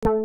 Good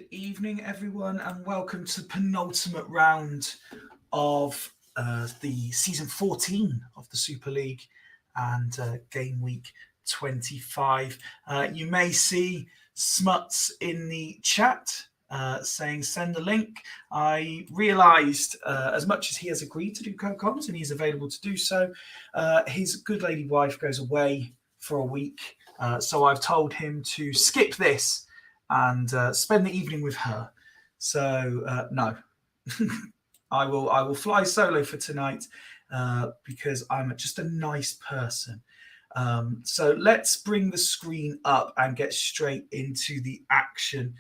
evening, everyone, and welcome to the penultimate round of the season 14 of the Super League and game week 25. You may see Smuts in the chat saying send a link. I realised as much as he has agreed to do co-coms and he's available to do so, his good lady wife goes away for a week. So I've told him to skip this and spend the evening with her. So no, I will fly solo for tonight because I'm just a nice person. So let's bring the screen up and get straight into the action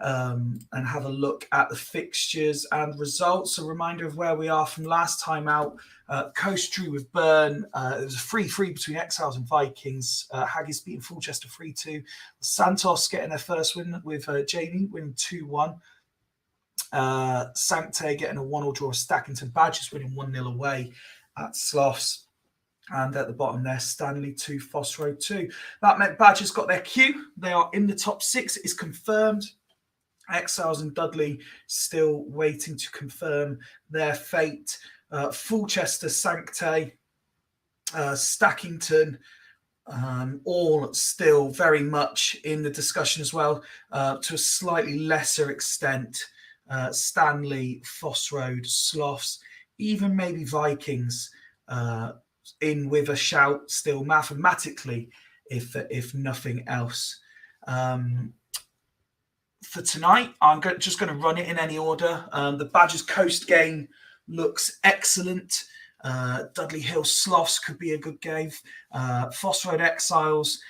and have a look at the fixtures and results. A reminder of where we are from last time out. Coast drew with Burn. It was a 3-3 between Exiles and Vikings. Haggis beating Fulchester 3-2. Santos getting their first win with Jamie winning 2-1. Sancte getting a 1-1 draw with Stackington. Badgers winning 1-0 away at Sloths. And at the bottom there, Stanley 2, Phosro 2. That meant Badgers got their cue. They are in the top 6. It is confirmed. Exiles and Dudley still waiting to confirm their fate. Fulchester, Sancte, Stackington, all still very much in the discussion as well, to a slightly lesser extent. Stanley, Phosroad, Sloths, even maybe Vikings in with a shout still mathematically, if nothing else. For tonight, I'm just going to run it in any order. The Badgers Coast game looks excellent. Dudley Hill Sloths could be a good game. Phosroad Exiles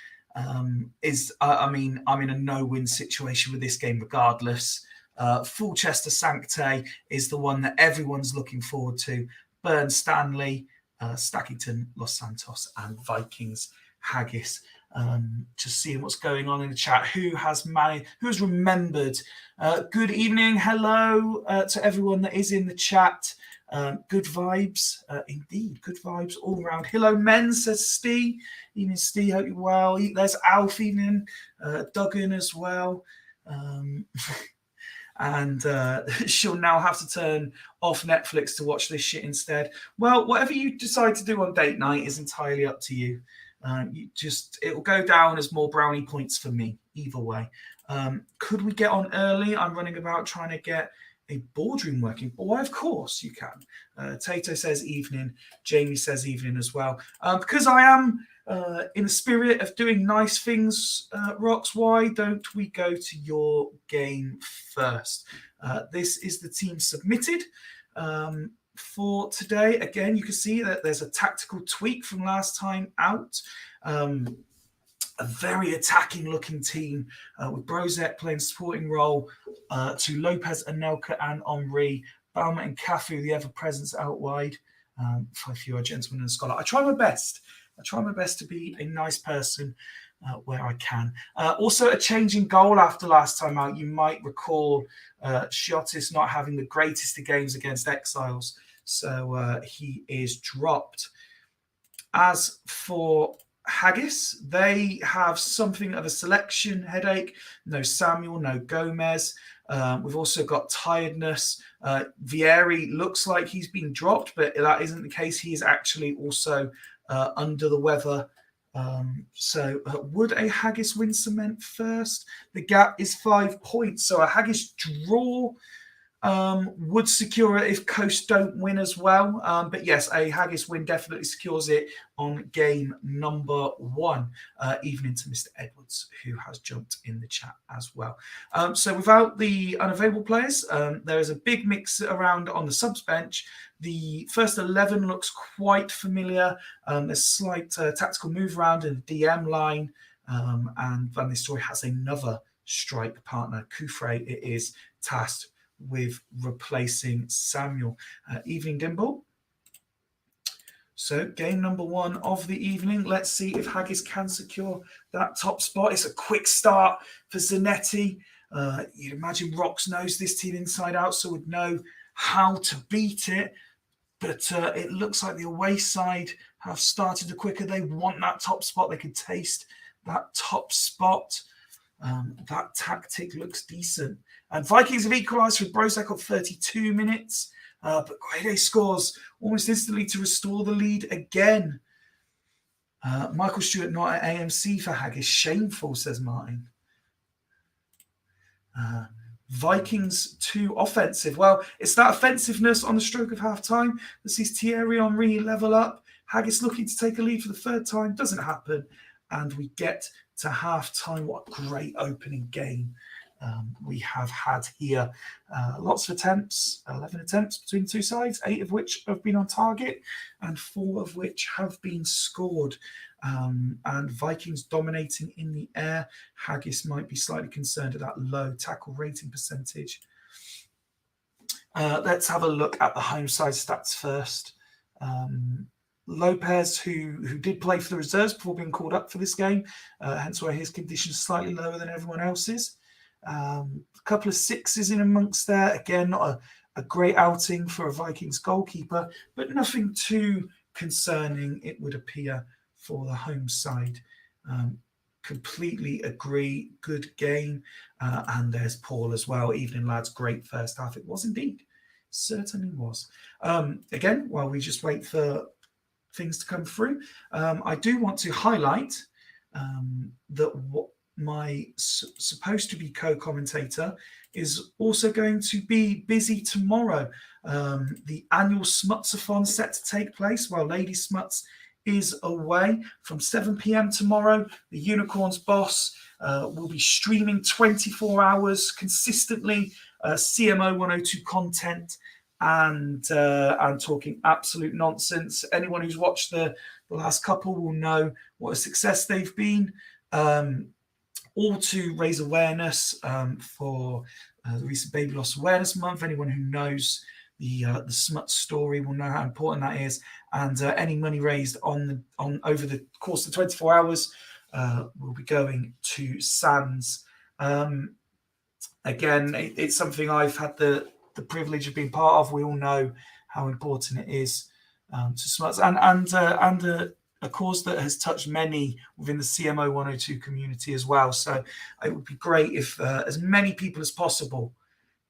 is, I'm in a no-win situation with this game regardless. Fulchester Sancte is the one that everyone's looking forward to. Burn Stanley, Stackington, Los Santos, and Vikings Haggis. Just seeing what's going on in the chat. Who has remembered? Good evening. Hello to everyone that is in the chat. Good vibes, indeed. Good vibes all around. Hello, men, says Steve. Evening, Steve. Hope you're well. There's Alf, evening. Duggan as well. And she'll now have to turn off Netflix to watch this shit instead. Well, whatever you decide to do on date night is entirely up to you. It'll go down as more brownie points for me, either way. Could we get on early? I'm running about trying to get a boardroom working. Why, of course you can. Tato says evening. Jamie says evening as well. Because I am in the spirit of doing nice things, Rox, why don't we go to your game first? This is the team submitted for today. Again, you can see that there's a tactical tweak from last time out. A very attacking looking team with Brozet playing supporting role to Lopez, Anelka and Henri. Bauman and Cafu, the ever presence out wide. For a few gentlemen and scholar. I try my best I try my best to be a nice person where I can. Also, a change in goal after last time out. You might recall Shiotis not having the greatest of games against Exiles, so he is dropped. As for Haggis, they have something of a selection headache. No Samuel, no Gomez. We've also got tiredness. Vieri looks like he's been dropped, but that isn't the case. He is actually also under the weather. So would a Haggis win cement first? The gap is 5 points. So a Haggis draw would secure it if Coast don't win as well. But yes, a Haggis win definitely secures it on game number 1. Evening to Mr. Edwards, who has jumped in the chat as well. So without the unavailable players, there is a big mix around on the subs bench. The first 11 looks quite familiar. There's slight tactical move around in the DM line. And Van Nistelrooy has another strike partner. Kufre, it is tasked with replacing Samuel. Evening Dimble. So game number 1 of the evening. Let's see if Haggis can secure that top spot. It's a quick start for Zanetti. You'd imagine Rox knows this team inside out, so would know how to beat it. But it looks like the away side have started the quicker. They want that top spot. They can taste that top spot. That tactic looks decent. And Vikings have equalised with Brozak on 32 minutes. But Grade scores almost instantly to restore the lead again. Michael Stewart not at AMC for Haggis. Shameful, says Martin. Vikings too offensive. Well, it's that offensiveness on the stroke of half time that sees Thierry Henry level up. Haggis looking to take a lead for the 3rd time. Doesn't happen. And we get to half time. What a great opening game we have had here. Lots of attempts, 11 attempts between the two sides, 8 of which have been on target and 4 of which have been scored. And Vikings dominating in the air. Haggis might be slightly concerned at that low tackle rating percentage. Let's have a look at the home side stats first. Lopez, who did play for the reserves before being called up for this game, hence why his condition is slightly lower than everyone else's. A couple of 6s in amongst there. Again, not a great outing for a Vikings goalkeeper, but nothing too concerning, it would appear, for the home side. Completely agree. Good game. And there's Paul as well. Evening, lads. Great first half. It was indeed. Certainly was. Again, while we just wait for things to come through, I do want to highlight that what my supposed to be co-commentator is also going to be busy tomorrow. The annual Smutsathon set to take place while Lady Smuts is away from 7 p.m. tomorrow. The Unicorns boss will be streaming 24 hours consistently, CMO 102 content, and talking absolute nonsense. Anyone who's watched the last couple will know what a success they've been. All to raise awareness for the recent Baby Loss Awareness Month. Anyone who knows the Smuts story will know how important that is. And any money raised on over the course of 24 hours will be going to SANS. Again, it's something I've had the privilege of being part of. We all know how important it is to Smuts and a cause that has touched many within the CMO 102 community as well. So it would be great if as many people as possible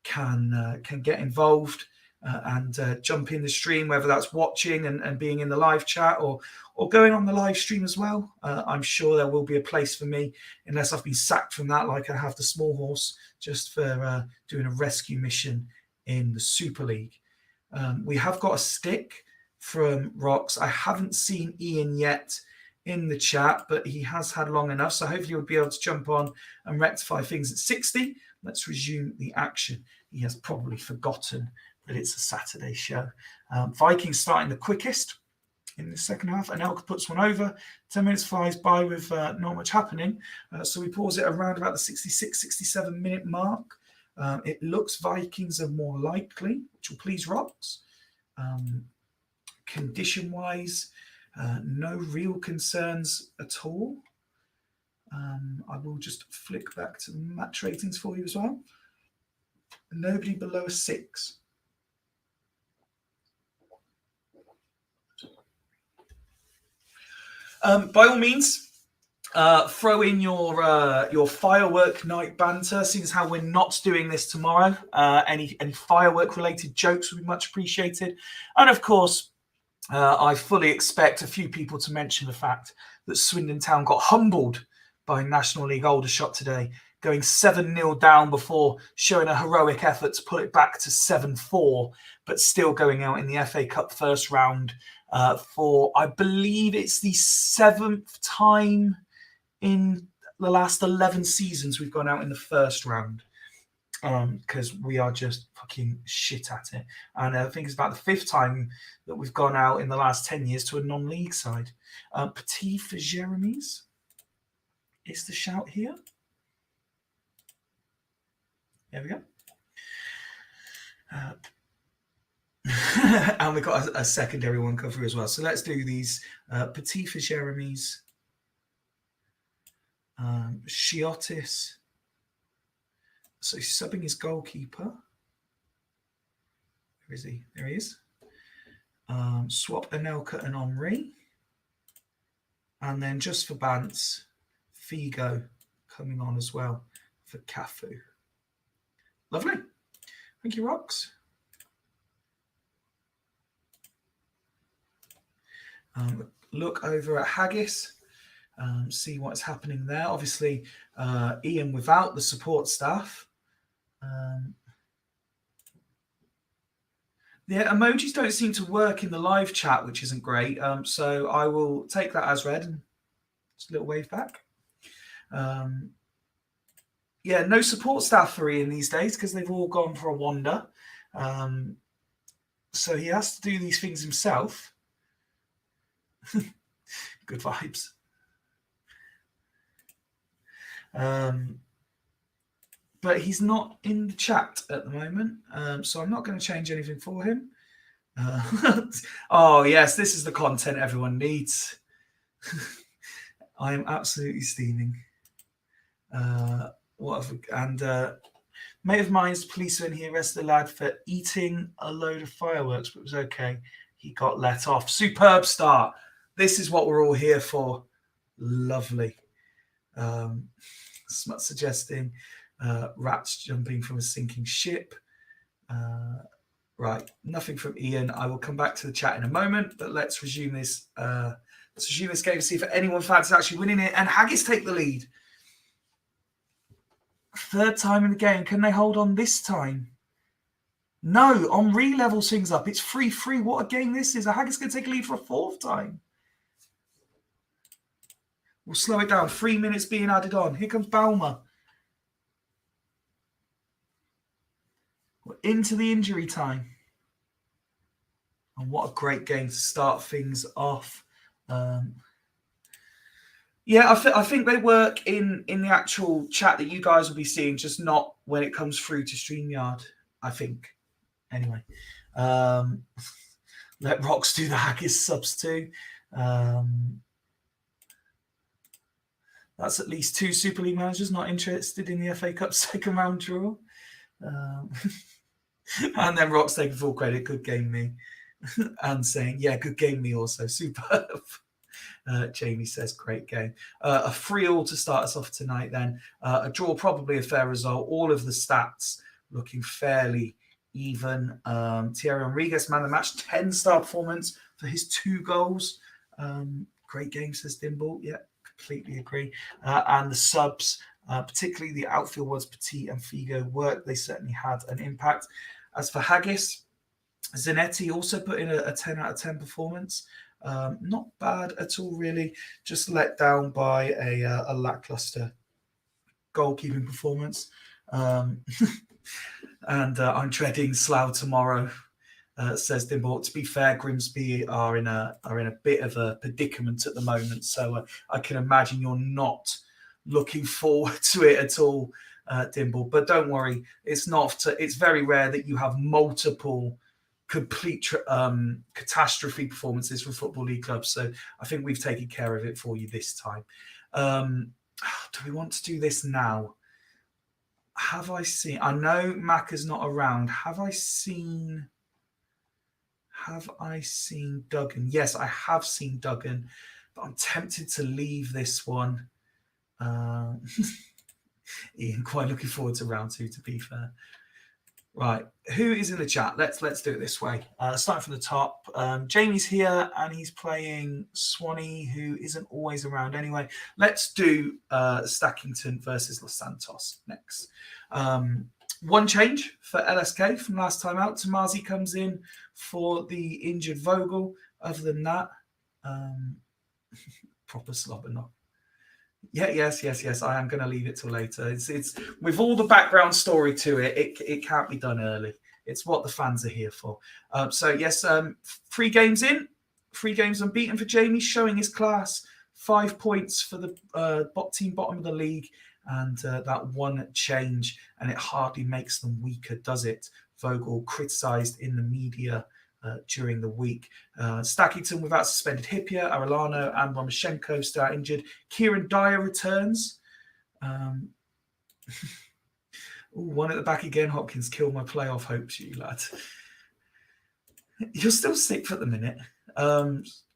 can get involved and jump in the stream, whether that's watching and being in the live chat or going on the live stream as well. I'm sure there will be a place for me, unless I've been sacked from that like I have the Small Horse, just for doing a rescue mission in the Super League. We have got a stick from Rox. I haven't seen Ian yet in the chat, but he has had long enough, so hopefully he'll be able to jump on and rectify things at 60. Let's resume the action. He has probably forgotten that it's a Saturday show. Vikings starting the quickest in the second half. Anelka puts one over. 10 minutes flies by with not much happening. So we pause it around about the 66, 67 minute mark. It looks Vikings are more likely, which will please Rox. Condition-wise, No real concerns at all. I will just flick back to the match ratings for you as well. Nobody below a 6. By all means, throw in your firework night banter, seeing as how we're not doing this tomorrow. Any firework related jokes would be much appreciated. And of course, I fully expect a few people to mention the fact that Swindon Town got humbled by National League Aldershot today, going 7-0 down before showing a heroic effort to put it back to 7-4, but still going out in the FA Cup first round for, I believe it's the 7th time in the last 11 seasons we've gone out in the first round, because we are just fucking shit at it. And I think it's about the 5th time that we've gone out in the last 10 years to a non-league side. Petit for Jeremy's is the shout here. There we go. And we've got a secondary one come through as well. So let's do these. Petit for Jeremy's. Chiotis. So he's subbing his goalkeeper. Where is he? There he is. Swap Anelka and Henri. And then just for Bants, Figo coming on as well for Cafu. Lovely. Thank you, Rox. Look over at Haggis. See what's happening there. Obviously, Ian without the support staff. The emojis don't seem to work in the live chat, which isn't great. So I will take that as read and just a little wave back. Yeah, no support staff for Ian these days because they've all gone for a wander. So he has to do these things himself. Good vibes. But he's not in the chat at the moment, so I'm not going to change anything for him. Oh, yes, this is the content everyone needs. I am absolutely steaming. Mate of mine's police in here arrested the lad for eating a load of fireworks, but it was okay. He got let off. Superb start. This is what we're all here for. Lovely. Smut suggesting rats jumping from a sinking ship. Right, nothing from Ian. I will come back to the chat in a moment, but let's resume this. Let's resume this game, see if anyone fancies actually winning it. And Haggis take the lead. 3rd time in the game. Can they hold on this time? No, Henri levels things up. It's 3-3. What a game this is. Are Haggis going to take a lead for a 4th time? We'll slow it down. 3 minutes being added on. Here comes Balmer. We're into the injury time. And what a great game to start things off. Yeah, I think they work in the actual chat that you guys will be seeing, just not when it comes through to StreamYard, I think. Anyway, let Rox do the Haggis subs too. That's at least 2 Super League managers not interested in the FA Cup 2nd round draw. And then Rox taking full credit. Good game, me. And saying, yeah, good game, me also. Superb. Jamie says, great game. A 3-3 to start us off tonight then. A draw, probably a fair result. All of the stats looking fairly even. Thierry Henry gets man of the match. 10-star performance for his 2 goals. Great game, says Dimble. Yeah, completely agree. And the subs, particularly the outfield ones, Petit and Figo, work. They certainly had an impact. As for Haggis, Zanetti also put in a 10 out of 10 performance. Not bad at all, really. Just let down by a lackluster goalkeeping performance. And I'm treading Slough tomorrow, says Dimble. To be fair, Grimsby are in a bit of a predicament at the moment, so I can imagine you're not looking forward to it at all, Dimble. But don't worry, it's very rare that you have multiple complete catastrophe performances from Football League clubs. So I think we've taken care of it for you this time. Do we want to do this now? Have I seen... I know Macca's not around. Have I seen Duggan? Yes, I have seen Duggan, but I'm tempted to leave this one. Ian, quite looking forward to round 2, to be fair. Right, who is in the chat? Let's do it this way. Starting from the top, Jamie's here and he's playing Swanee, who isn't always around anyway. Let's do Stackington versus Los Santos next. One change for LSK from last time out. Tomazi comes in for the injured Vogel. Other than that, proper slobber knock. Yeah, yes. I am going to leave it till later. It's with all the background story to it. It can't be done early. It's what the fans are here for. So yes, 3 games in, 3 games unbeaten for Jamie, showing his class. 5 points for the team bottom of the league, and that one change, and it hardly makes them weaker, does it? Vogel criticised in the media during the week. Stackington without suspended Hippier, Arellano and Romoshenko still out injured. Kieran Dyer returns. One at the back again. Hopkins killed my playoff hopes, you lad. You're still 6th at the minute.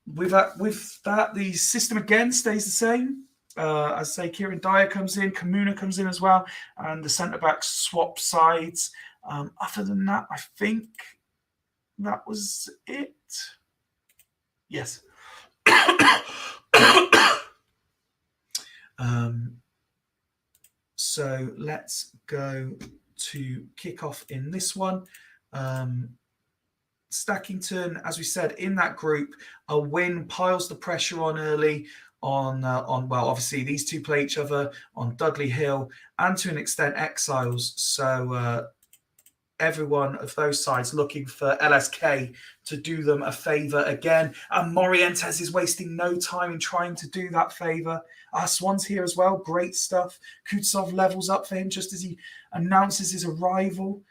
With that, the system again stays the same. As I say, Kieran Dyer comes in, Kamuna comes in as well, and the centre-backs swap sides. Other than that, I think that was it. Yes. So let's go to kick off in this one. Stackington, as we said, in that group, a win piles the pressure on early on well, obviously these two play each other on Dudley Hill and to an extent Exiles. So everyone of those sides looking for LSK to do them a favour again. And Morientes is wasting no time in trying to do that favour. Swan's here as well. Great stuff. Kutsov levels up for him just as he announces his arrival.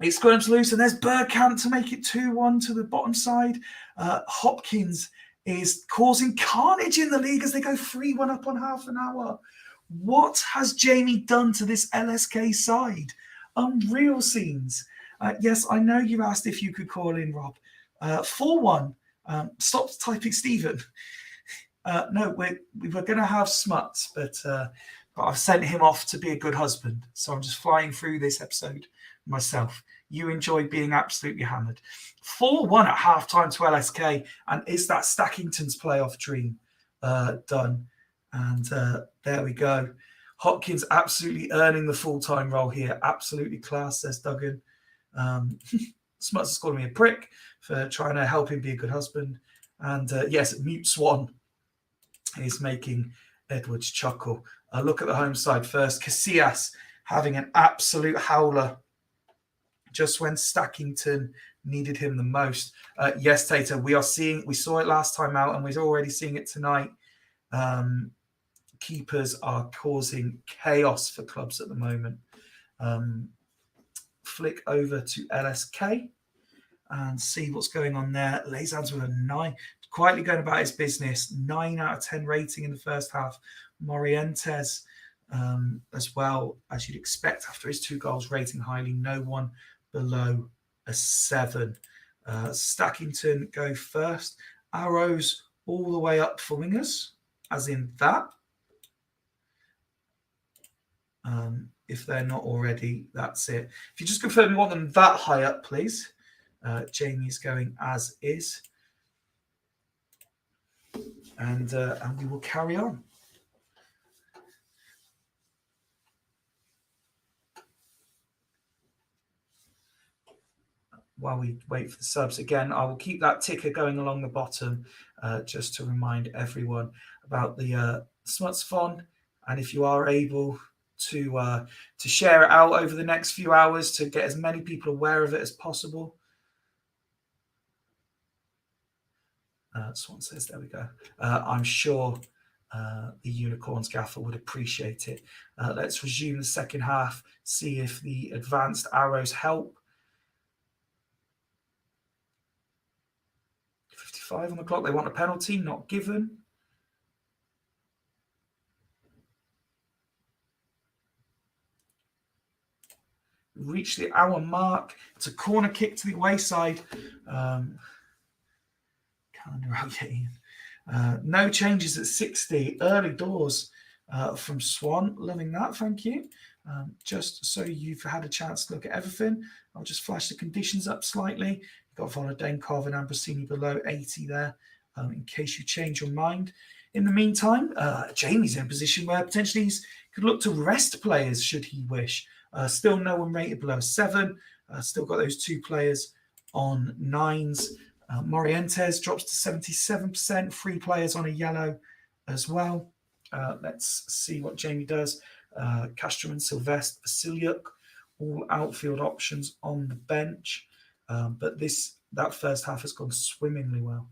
It's Squirms loose, and there's Bergkamp to make it 2-1 to the bottom side. Hopkins is causing carnage in the league as they go 3-1 up on half an hour. What has Jamie done to this LSK side? Unreal scenes. Yes, I know you asked if you could call in, Rob. 4-1. Stop typing Stephen. No, we were going to have Smuts, but I've sent him off to be a good husband. So I'm just flying through this episode myself. You enjoy being absolutely hammered. 4-1 at halftime to LSK. And is that Stackington's playoff dream done? And there we go. Hopkins absolutely earning the full-time role here. Absolutely class, says Duggan. Smuts is calling me a prick for trying to help him be a good husband. And yes, Mute Swan is making Edwards chuckle. Look at the home side first. Casillas having an absolute howler just when Stackington needed him the most. Yes, Tater, we saw it last time out and we're already seeing it tonight. Keepers are causing chaos for clubs at the moment. Flick over to LSK and see what's going on there. Lazans with a 9. Quietly going about his business. 9 out of 10 rating in the first half. Morientes as well, as you'd expect after his 2 goals, rating highly. No one below a 7. Stackington go first. Arrows all the way up for wingers, as in that. If they're not already, that's it. If you just confirm you want them that high up, please. Jamie's going as is. And we will carry on. While we wait for the subs again, I will keep that ticker going along the bottom just to remind everyone about the Smuts-Fon. And if you are able to share it out over the next few hours to get as many people aware of it as possible. Swan says, there we go. I'm sure the Unicorns gaffer would appreciate it. Let's resume the second half, see if the advanced arrows help. 55 on the clock. They want a penalty, not given. Reach the hour mark. It's a corner kick to the away side. Calendar out, Ian. No changes at 60. Early doors from Swan. Loving that, thank you. Just so you've had a chance to look at everything, I'll just flash the conditions up slightly. You've got Volodenkov and Ambrosini below 80 there, in case you change your mind. In the meantime, Jamie's in a position where potentially he could look to rest players should he wish. Still no one rated below 7. Still got those 2 players on 9s. Morientes drops to 77%. 3 players on a yellow as well. Let's see what Jamie does. Casterman, Sylvestre, Vasiliuk, all outfield options on the bench. But that first half has gone swimmingly well.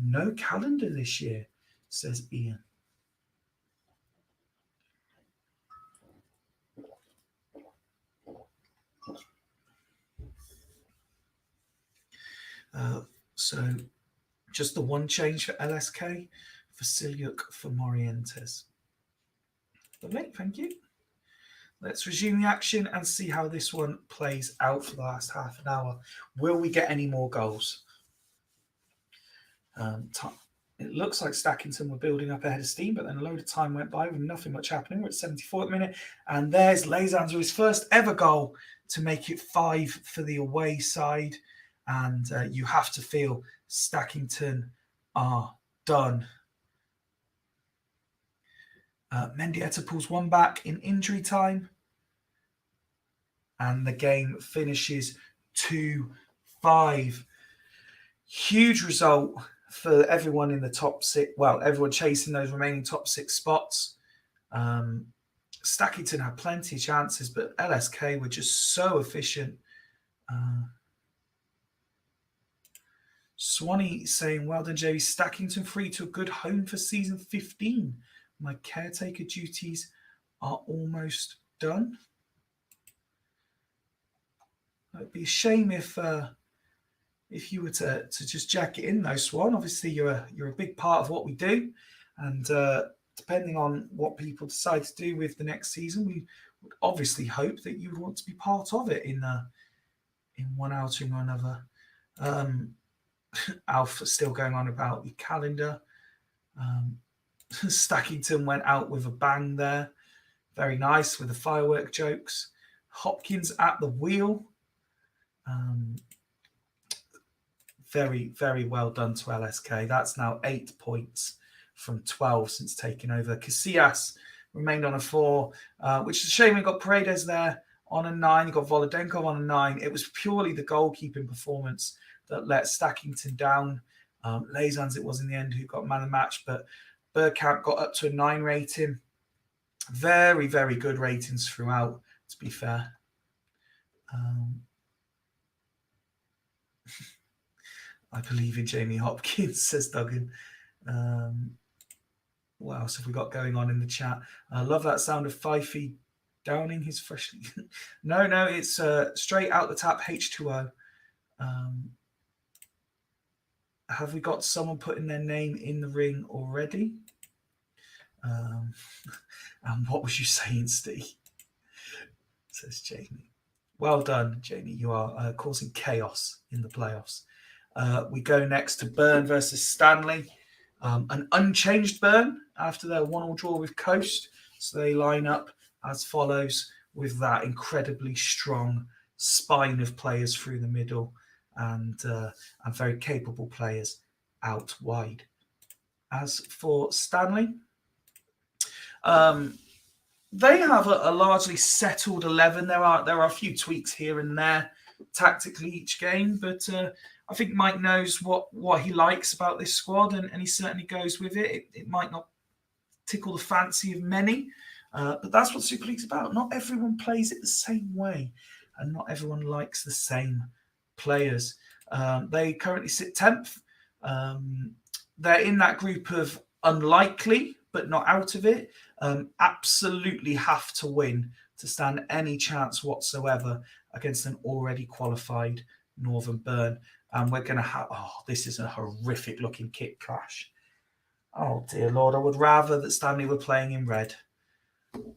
No calendar this year, says Ian. So just the one change for LSK, Vasiliuk for Morientes. Lovely, thank you. Let's resume the action and see how this one plays out for the last half an hour. Will we get any more goals? It looks like Stackington were building up ahead of steam, but then a load of time went by with nothing much happening. We're at 74th minute, and there's Lazans with his first ever goal to make it 5 for the away side. And you have to feel Stackington are done. Mendieta pulls one back in injury time. And the game finishes 2-5. Huge result for everyone in the top 6. Well, everyone chasing those remaining top 6 spots. Stackington had plenty of chances, but LSK were just so efficient. Swanee saying, well done, Jerry. Stackington free to a good home for season 15. My caretaker duties are almost done. It'd be a shame if you were to just jack it in, though, Swan. Obviously, you're a big part of what we do, and depending on what people decide to do with the next season, we would obviously hope that you would want to be part of it in one outing or another. Alpha still going on about the calendar. Stackington went out with a bang there. Very nice with the firework jokes. Hopkins at the wheel. Very, very well done to LSK. That's now 8 points from 12 since taking over. Casillas remained on a 4, which is a shame. We got Paredes there on a 9. You got Volodenkov on a 9. It was purely the goalkeeping performance that let Stackington down. Lazans, it was in the end, who got man of the match, but Bergkamp got up to a 9 rating. Very, very good ratings throughout, to be fair. I believe in Jamie Hopkins, says Duggan. What else have we got going on in the chat? I love that sound of Fifey downing his freshly... No, it's straight out the tap, H2O. Have we got someone putting their name in the ring already? And what was you saying, Steve? Says Jamie. Well done, Jamie. You are causing chaos in the playoffs. We go next to Burn versus Stanley. An unchanged Burn after their 1-1 draw with Coast. So they line up as follows with that incredibly strong spine of players through the middle and very capable players out wide. As for Stanley, they have a largely settled 11. There are a few tweaks here and there tactically each game, but I think Mike knows what he likes about this squad, and he certainly goes with it. It might not tickle the fancy of many, but that's what Super League's about. Not everyone plays it the same way, and not everyone likes the same players. They currently sit 10th. They're in that group of unlikely, but not out of it. Absolutely have to win to stand any chance whatsoever against an already qualified Northern Burn. And we're going to have, this is a horrific looking kit clash. Oh dear Lord, I would rather that Stanley were playing in red.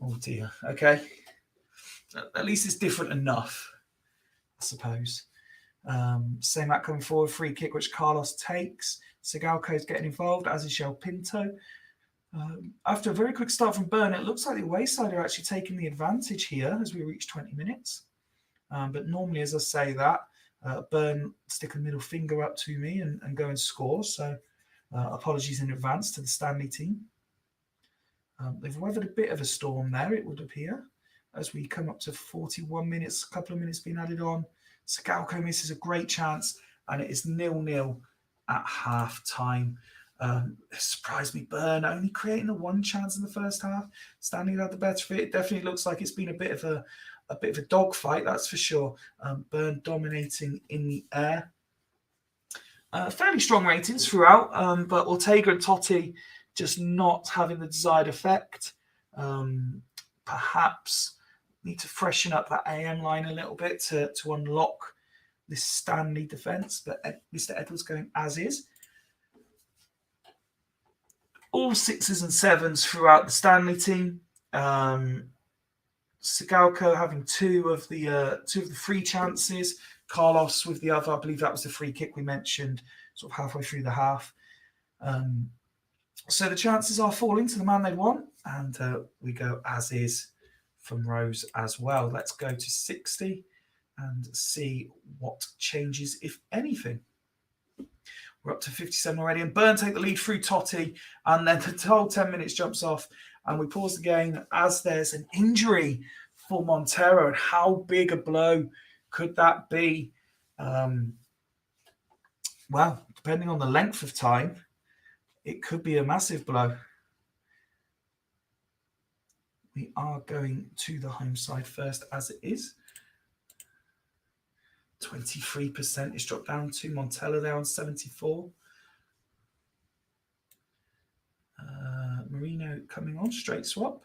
Oh dear, okay. At least it's different enough, I suppose. Same coming forward, free kick which Carlos takes. Sigalco's getting involved, as is Shell Pinto. After a very quick start from Byrne, it looks like the away side are actually taking the advantage here as we reach 20 minutes. But normally, as I say that, Byrne stick a middle finger up to me and go and score. So apologies in advance to the Stanley team. They've weathered a bit of a storm there, it would appear, as we come up to 41 minutes, a couple of minutes being added on. Sigalco misses a great chance, and it is 0-0 at half-time. It surprised me, Byrne only creating the one chance in the first half. Stanley had the better of it. It definitely looks like it's been a bit of a dogfight, that's for sure. Byrne dominating in the air. Fairly strong ratings throughout, but Ortega and Totti just not having the desired effect. Perhaps need to freshen up that AM line a little bit to unlock this Stanley defence, but Mr. Edwards going as is. All 6s and 7s throughout the Stanley team. Sigalco having two of the free chances. Carlos with the other. I believe that was the free kick we mentioned sort of halfway through the half. So the chances are falling to the man they want, and we go as is from Rose as well. Let's go to 60 and see what changes, if anything. We're up to 57 already, and Byrne take the lead through Totti, and then the whole 10 minutes jumps off, and we pause the game as there's an injury for Montero. And how big a blow could that be? Well, depending on the length of time, it could be a massive blow. We are going to the home side first, as it is. 23% is dropped down to Montella there on 74. Marino coming on, straight swap.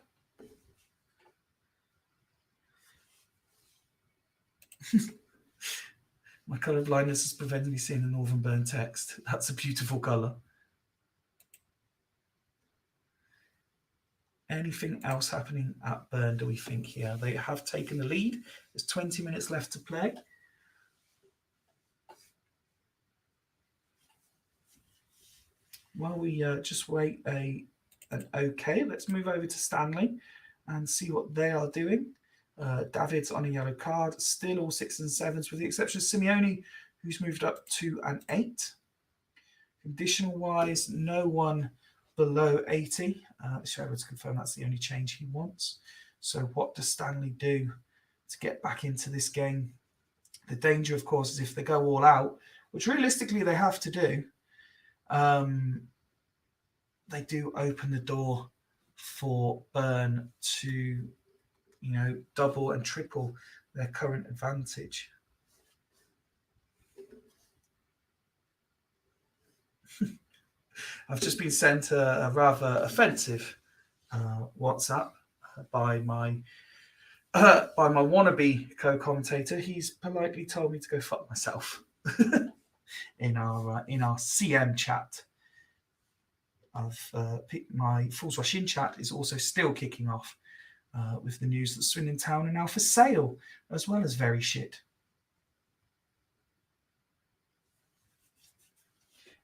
My colour blindness has prevented me seeing the Northern Burn text. That's a beautiful colour. Anything else happening at Byrne, do we think here? They have taken the lead. There's 20 minutes left to play. While we just wait an okay, let's move over to Stanley and see what they are doing. David's on a yellow card, still all 6s and 7s, with the exception of Simeone, who's moved up to an 8. Conditional-wise, no one below 80. Sherwood to confirm that's the only change he wants. So what does Stanley do to get back into this game? The danger, of course, is if they go all out, which realistically they have to do, they do open the door for Byrne to, double and triple their current advantage. I've just been sent a rather offensive WhatsApp by my wannabe co-commentator. He's politely told me to go fuck myself in our CM chat. My Fools Rush In chat is also still kicking off with the news that Swindon Town are now for sale, as well as very shit.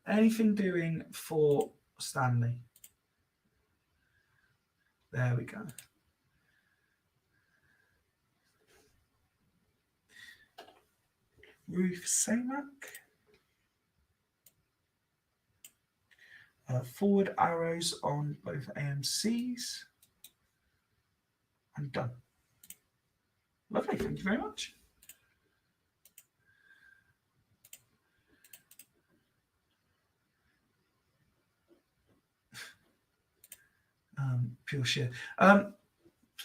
Anything doing for Stanley? There we go. Ruth Samak. Forward arrows on both AMCs. And done. Lovely, thank you very much. Pure shit. To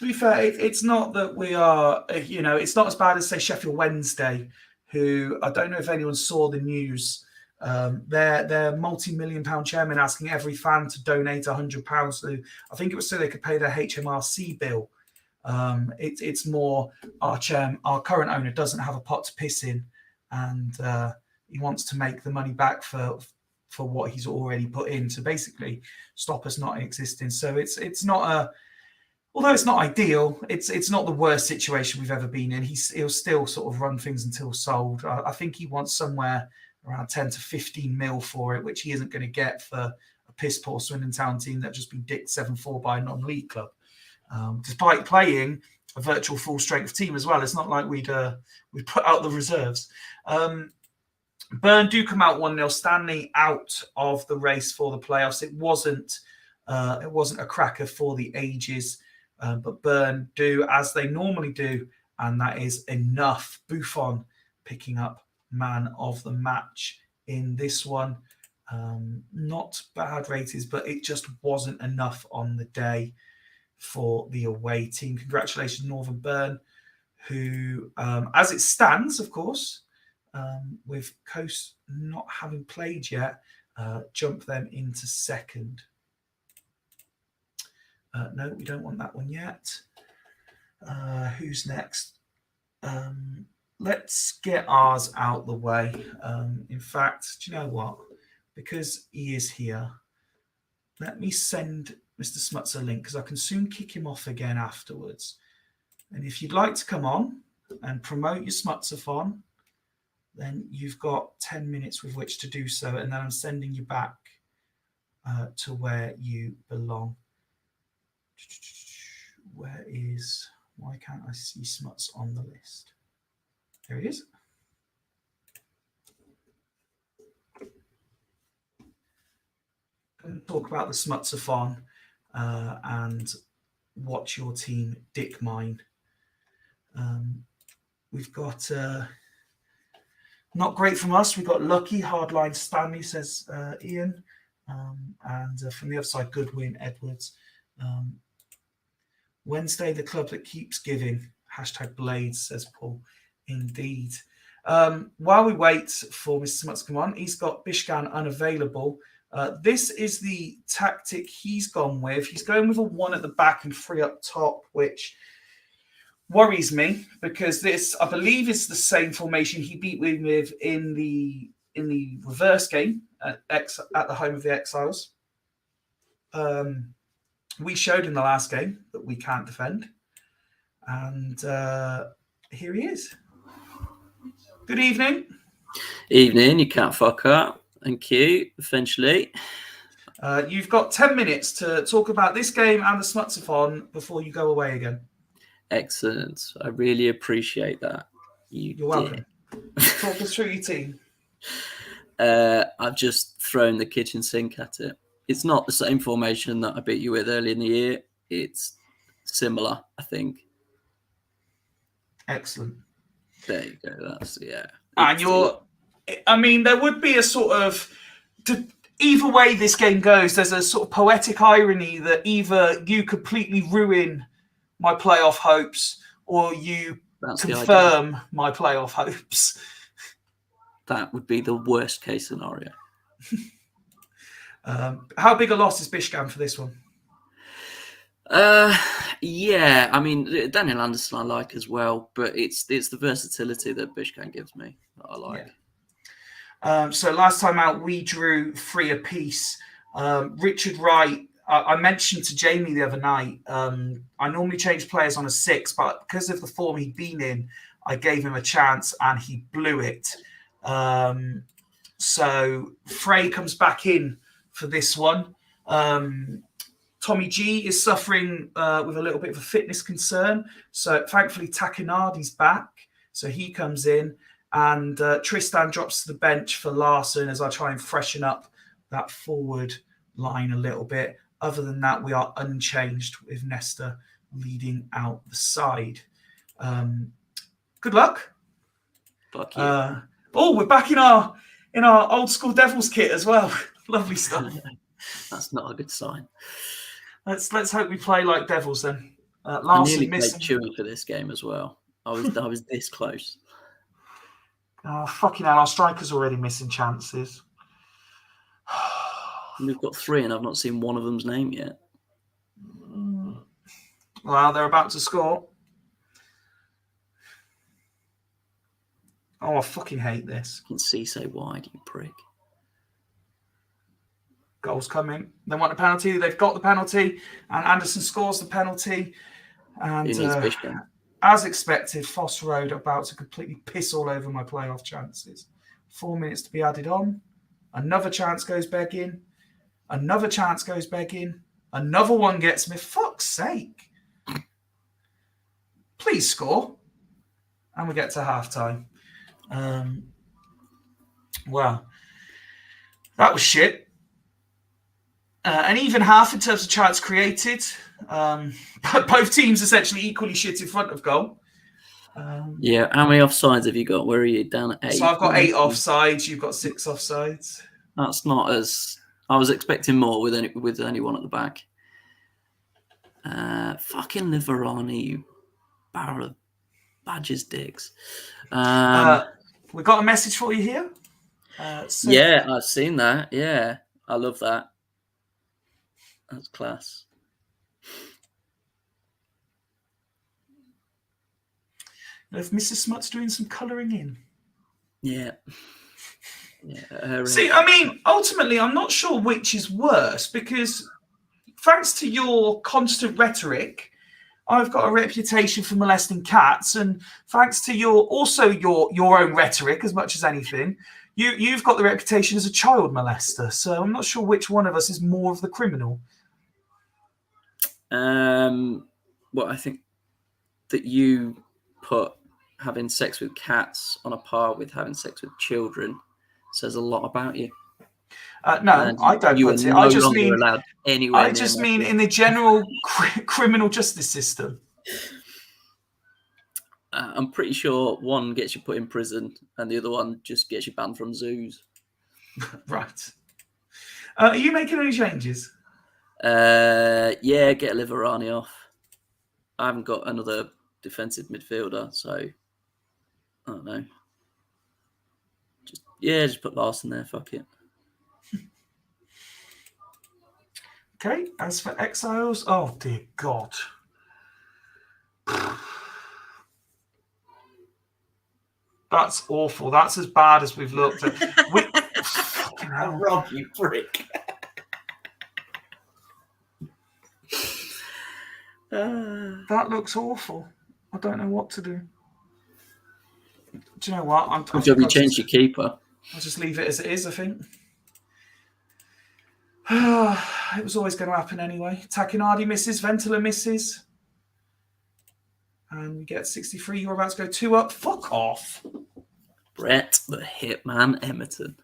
be fair, it's not that we are, it's not as bad as, say, Sheffield Wednesday, who, I don't know if anyone saw the news, their multi-million-pound chairman asking every fan to donate £100. So I think it was so they could pay their HMRC bill. It's more our current owner doesn't have a pot to piss in, and he wants to make the money back for what he's already put in to basically stop us not existing. So it's not although it's not ideal, it's not the worst situation we've ever been in. He'll still sort of run things until sold. I think he wants somewhere around 10 to 15 mil for it, which he isn't going to get for a piss poor Swindon Town team that just been dicked 7-4 by a non-league club. Despite playing a virtual full strength team as well, it's not like we'd put out the reserves. Burn do come out 1-0. Stanley out of the race for the playoffs. It wasn't a cracker for the ages. But Burn do as they normally do, and that is enough. Buffon picking up man of the match in this one. Not bad ratings, but it just wasn't enough on the day for the away team. Congratulations, Northern Burn, who, as it stands, of course, with Coast not having played yet, jump them into second. No, we don't want that one yet. Who's next? Let's get ours out the way. In fact, do you know what? Because he is here, let me send Mr. Smuts a link because I can soon kick him off again afterwards. And if you'd like to come on and promote your Smutsathon, then you've got 10 minutes with which to do so. And then I'm sending you back to where you belong. Why can't I see Smuts on the list? There he is. I'm going to talk about the Smutsathon and watch your team dick mine. We've got not great from us. We've got lucky, hardline Stanley, says Ian. And from the other side, Goodwin, Edwards. Wednesday, the club that keeps giving. #Blades, says Paul. Indeed. While we wait for Mr. Smuts to come on, he's got Bishkan unavailable. This is the tactic he's gone with. He's going with a 1 at the back and 3 up top, which worries me because this, I believe, is the same formation he beat me with in the reverse game at the home of the Exiles. We showed in the last game that we can't defend. And here he is. Good evening. Evening, you can't fuck up. Thank you, eventually. You've got 10 minutes to talk about this game and the Smutsathon before you go away again. Excellent. I really appreciate that. You're welcome. Talk us through your team. I've just thrown the kitchen sink at it. It's not the same formation that I beat you with early in the year. It's similar, I think. Excellent. There you go. That's, yeah. And there would be a sort of, either way this game goes, there's a sort of poetic irony that either you completely ruin my playoff hopes or you confirm my playoff hopes. That would be the worst case scenario. How big a loss is Bishkan for this one? Yeah, I mean, Daniel Anderson I like as well, but it's the versatility that Bishkan gives me that I like. Yeah. So last time out, we drew 3 apiece. Richard Wright, I mentioned to Jamie the other night, I normally change players on a 6, but because of the form he'd been in, I gave him a chance and he blew it. So Frey comes back in for this one. Tommy G is suffering with a little bit of a fitness concern. So thankfully Takanadi's back. So he comes in and Tristan drops to the bench for Larson as I try and freshen up that forward line a little bit. Other than that, we are unchanged with Nesta leading out the side. Good luck. Fuck you. We're back in our old school Devils kit as well. Lovely stuff. That's not a good sign. Let's hope we play like Devils then. I Larson nearly missing. played Chewy for this game as well. I was this close. Oh, fucking hell, our striker's already missing chances. We've got 3 and I've not seen one of them's name yet. Well, they're about to score. Oh, I fucking hate this. You can see so wide, you prick. Goals coming. They want a penalty. They've got the penalty, and Anderson scores the penalty. And Who needs Bishop? as expected, Foss Road about to completely piss all over my playoff chances. 4 minutes to be added on. Another chance goes begging. Another chance goes begging. Another one gets me. Fuck's sake. Please score. And we get to halftime. Well, that was shit. And even half in terms of chance created. Both teams essentially equally shit in front of goal. Yeah, how many offsides have you got? Where are you? Down at 8? So I've got 8 offsides. You've got 6 offsides. That's not as... I was expecting more with anyone at the back. Fucking Liverani, you barrel of badges dicks. We've got a message for you here. Yeah, I've seen that. Yeah, I love that. That's class. If Mrs. Smut's doing some colouring in. Yeah. See, I mean, ultimately, I'm not sure which is worse because thanks to your constant rhetoric, I've got a reputation for molesting cats, and thanks to your own rhetoric as much as anything, you've got the reputation as a child molester. So I'm not sure which one of us is more of the criminal. Well, I think that you put having sex with cats on a par with having sex with children says a lot about you. No, I don't put it. I just mean allowed anywhere. I just mean in the general criminal justice system. I'm pretty sure one gets you put in prison and the other one just gets you banned from zoos. Right. Are you making any changes? Yeah, get Liverani off. I haven't got another defensive midfielder, so I don't know. Just put Larson there. Fuck it. Okay, as for Exiles, oh dear God. That's awful. That's as bad as we've looked at. Rob, you prick. That looks awful. I don't know what to do. Do you know what? Good job you changed your keeper. I'll just leave it as it is, I think. It was always going to happen anyway. Takinardi misses, Ventila misses. And we get 63. You're about to go 2 up. Fuck off. Brett the Hitman Emerton.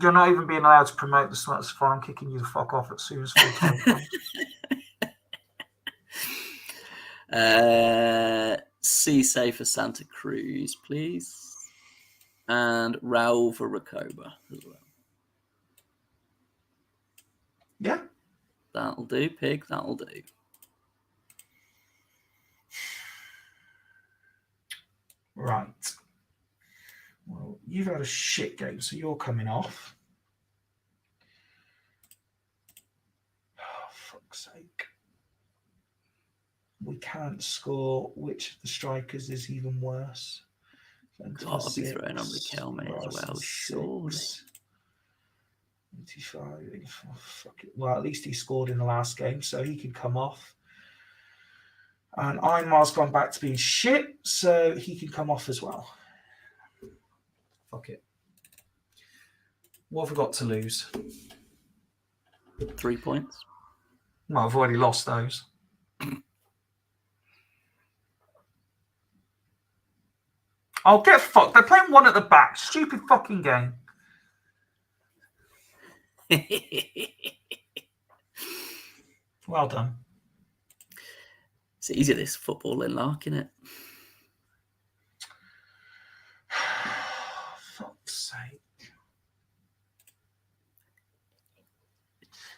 You're not even being allowed to promote the Smuts for I'm kicking you the fuck off as soon as full time. Cisse for Santa Cruz, please. And Raul for Recoba as well. Yeah. That'll do, Pig. That'll do. Right. Well, you've had a shit game, so you're coming off. Oh, fuck's sake. We can't score. Which of the strikers is even worse? Got to be throwing on Riquelme as well, surely. 85. Oh, fuck it. Well, at least he scored in the last game, so he can come off. And Einmar's gone back to being shit, so he can come off as well. Fuck it. What have we got to lose? 3 points. Well, I've already lost those. Oh, get fucked. They're playing one at the back. Stupid fucking game. Well done. It's easy, this footballing lark, isn't it? Fuck's sake.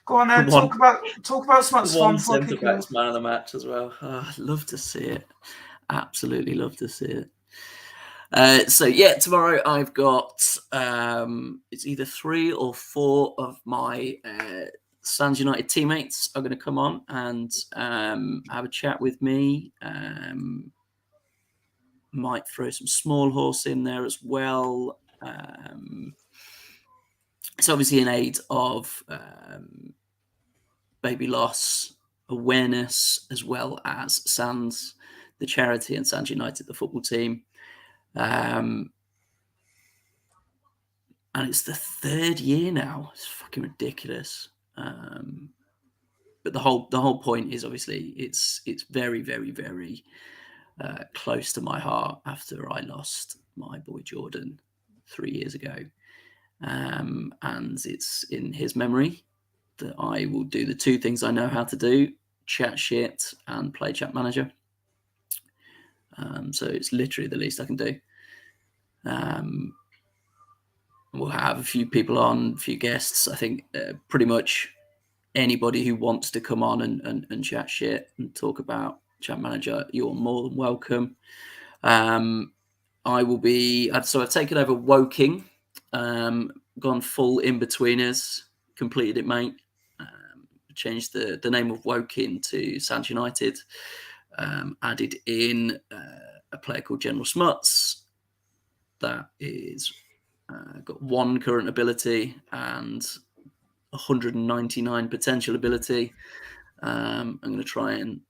Go on then, talk about Smuts fun. One centre back's man of the match as well. Oh, I'd love to see it. Absolutely love to see it. So yeah, tomorrow I've got it's either 3 or 4 of my Sands United teammates are going to come on and have a chat with me. Might throw some small horse in there as well. It's obviously in aid of baby loss awareness, as well as Sands, the charity, and Sands United, the football team. And it's the 3rd year now. It's fucking ridiculous. But the whole point is obviously it's very, very, very close to my heart after I lost my boy Jordan 3 years ago. And it's in his memory that I will do the 2 things I know how to do: chat shit and play Chat Manager. So it's literally the least I can do. We'll have a few people on, a few guests. I think pretty much anybody who wants to come on and chat shit and talk about Chat Manager, you're more than welcome. I will be, so I've taken over Woking, gone full in-betweeners, completed it, mate. Changed the name of Woking to Sands United, added in a player called General Smuts that is got 1 current ability and 199 potential ability. I'm going to try and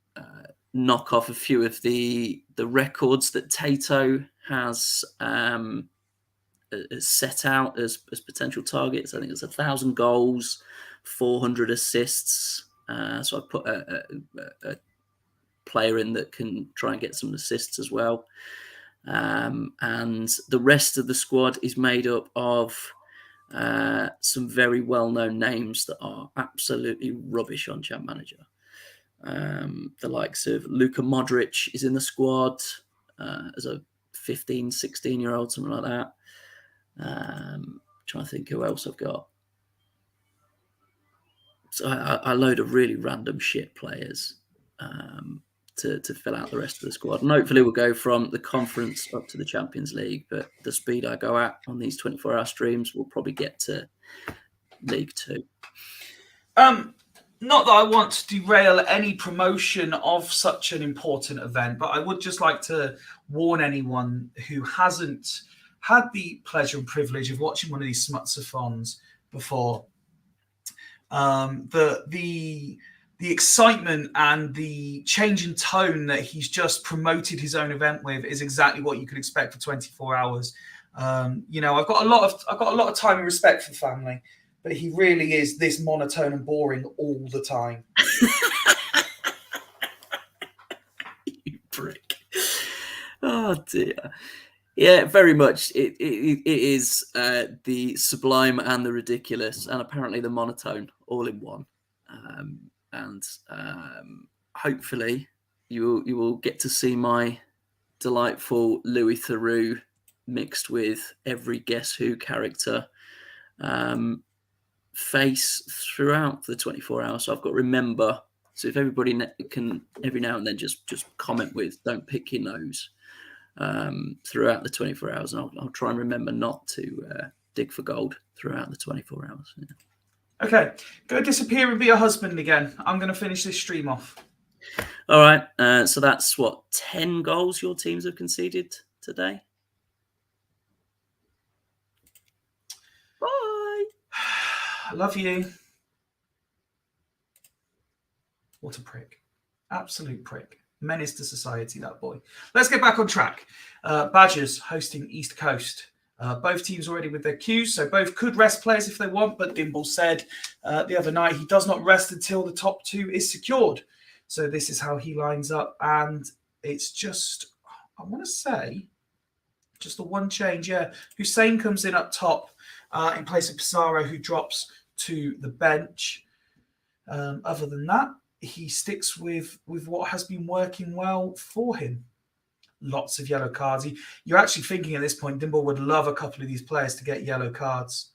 knock off a few of the records that Tato has set out as potential targets. I think it's 1,000 goals, 400 assists. So I put a player in that can try and get some assists as well. And the rest of the squad is made up of some very well-known names that are absolutely rubbish on Chat Manager. The likes of Luka Modric is in the squad as a 15, 16-year-old, something like that. Trying to think who else I've got. So I load of really random shit players to fill out the rest of the squad. And hopefully we'll go from the conference up to the Champions League. But the speed I go at on these 24-hour streams, we'll probably get to League 2. Not that I want to derail any promotion of such an important event, but I would just like to warn anyone who hasn't had the pleasure and privilege of watching one of these Smutsathons before. The excitement and the change in tone that he's just promoted his own event with is exactly what you could expect for 24 hours. I've got a lot of time and respect for the family, but he really is this monotone and boring all the time. You prick. Oh dear. Yeah, very much. It is the sublime and the ridiculous, and apparently the monotone all in one. And hopefully you will get to see my delightful Louis Theroux mixed with every Guess Who character face throughout the 24 hours. So I've got to remember. So if everybody can every now and then just comment with "Don't pick your nose" throughout the 24 hours, and I'll try and remember not to dig for gold throughout the 24 hours. Yeah. Okay, go disappear and be a husband again. I'm going to finish this stream off. All right, so that's what 10 goals your teams have conceded today. Bye. I love you. What a prick. Absolute prick. Menace to society, that boy. Let's get back on track. Badgers hosting East Coast. Both teams already with their queues, so both could rest players if they want, but Dimble said the other night he does not rest until the top 2 is secured. So this is how he lines up, and it's just, I want to say, just the one change, yeah. Hussein comes in up top in place of Pizarro, who drops to the bench. Other than that, he sticks with what has been working well for him. Lots of yellow cards. You're actually thinking at this point, Dimble would love a couple of these players to get yellow cards.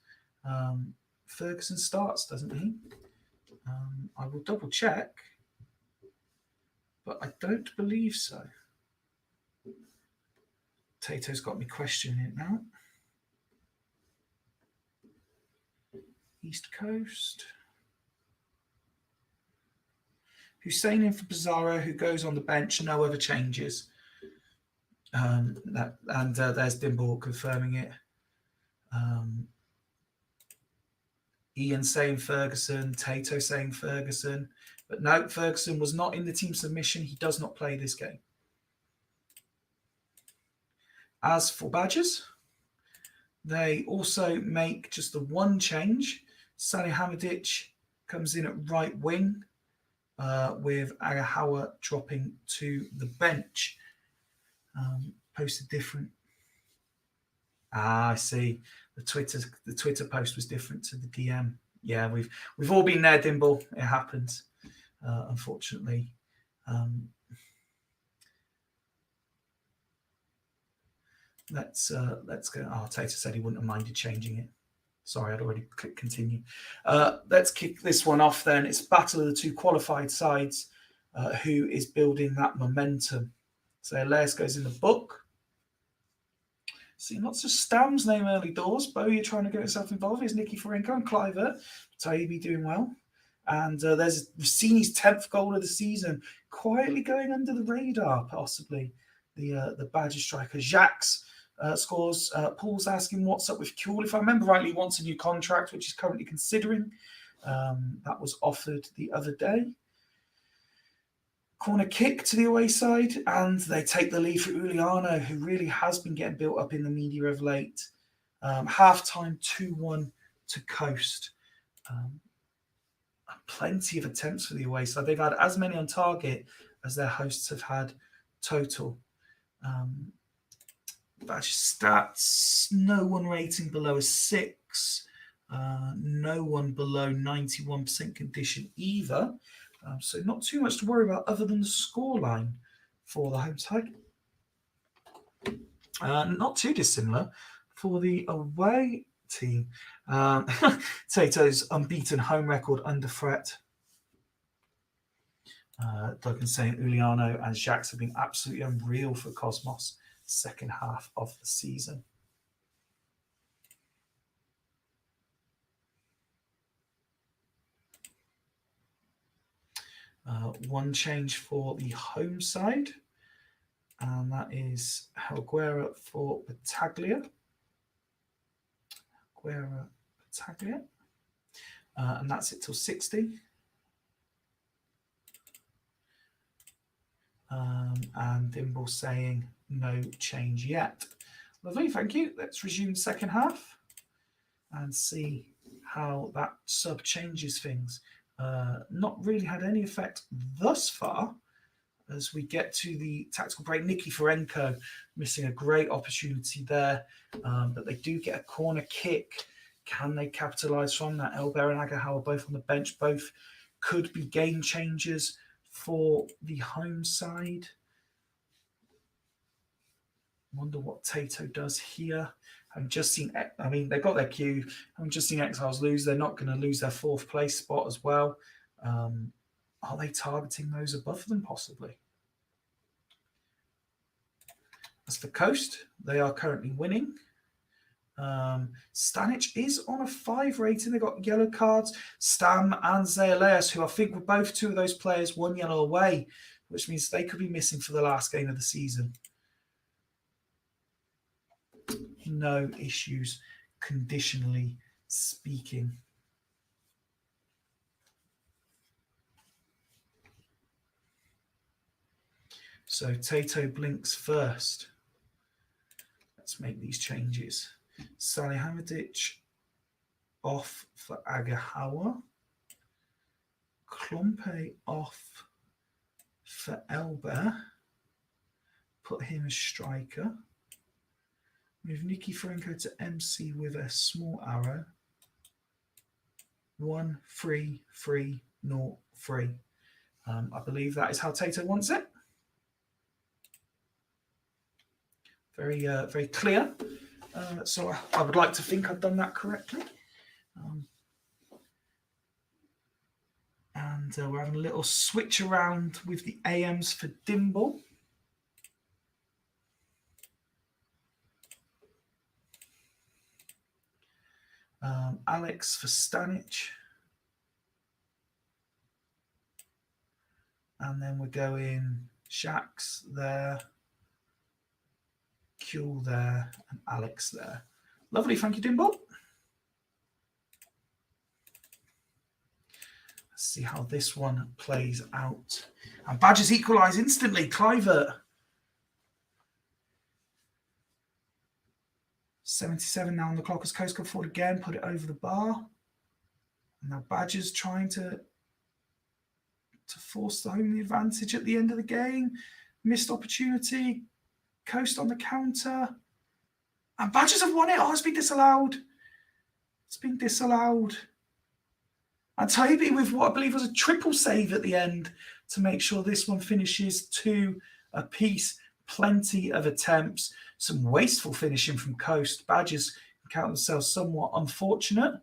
Ferguson starts, doesn't he? I will double check, but I don't believe so. Tato's got me questioning it now. East Coast. Hussein in for Pizarro, who goes on the bench. No other changes. There's Dimble confirming it. Ian saying Ferguson, Tato saying Ferguson. But no, Ferguson was not in the team submission. He does not play this game. As for badges, they also make just the one change. Salihamidzic comes in at right wing with Agahawa dropping to the bench. Posted different. I see. The Twitter post was different to the DM. Yeah, we've all been there, Dimble. It happens, unfortunately. Let's go. Oh, Tater said he wouldn't have minded changing it. Sorry, I'd already clicked continue. Let's kick this one off then. It's battle of the two qualified sides. Who is building that momentum? So Elias goes in the book. See lots of Stam's name early doors. Bowyer trying to get himself involved. Here's Nicky Forenko and Clivert. Taibbi doing well. And there's Rossini's 10th goal of the season. Quietly going under the radar, possibly. The Badger striker. Jacques scores. Paul's asking what's up with Kuhl. If I remember rightly, he wants a new contract, which he's currently considering. That was offered the other day. Corner kick to the away side, and they take the lead for Uliano, who really has been getting built up in the media of late. Half-time 2-1 to Coast. Plenty of attempts for the away side. They've had as many on target as their hosts have had total. Badge stats, no one rating below a 6. No one below 91% condition either. So not too much to worry about other than the scoreline for the home side. Not too dissimilar for the away team. Tato's unbeaten home record under threat. Duncan saying Uliano and Jacques have been absolutely unreal for Cosmos second half of the season. One change for the home side, and that is Helguera for Battaglia. And that's it till 60. And Dimble saying no change yet. Lovely, thank you. Let's resume the second half and see how that sub changes things. Not really had any effect thus far as we get to the tactical break. Nicky Forenko missing a great opportunity there, but they do get a corner kick. Can they capitalise from that? Elber and Agahawa both on the bench. Both could be game changers for the home side. Wonder what Tato does here. I've just seen, I mean, they've got their cue. I've just seen Exiles lose. They're not going to lose their 4th place spot as well. Are they targeting those above them, possibly? As for Coast, they are currently winning. Stanic is on a 5 rating. They've got yellow cards. Stam and Zayaleas, who I think were both 2 of those players, 1 yellow away, which means they could be missing for the last game of the season. No issues, conditionally speaking. So Tato blinks first. Let's make these changes. Salihamidzic off for Agahawa. Klompe off for Elber. Put him as striker. Move Nicky Forenko to MC with a small arrow. 1, 3, 3, 0, 3. I believe that is how Tato wants it. Very, very clear. So I would like to think I've done that correctly. And we're having a little switch around with the AMs for Dimble. Alex for Stanic. And then we're going Shax there. Kuhl there and Alex there. Lovely, thank you, Dimble. Let's see how this one plays out. And Badgers equalise instantly. Clivert. 77 now on the clock as Coast go forward again, put it over the bar. And now Badgers trying to force home the advantage at the end of the game. Missed opportunity. Coast on the counter. And Badgers have won it. Oh, it's been disallowed. It's been disallowed. And Toby with what I believe was a triple save at the end to make sure this one finishes 2 apiece. Plenty of attempts. Some wasteful finishing from Coast. Badgers count themselves somewhat unfortunate.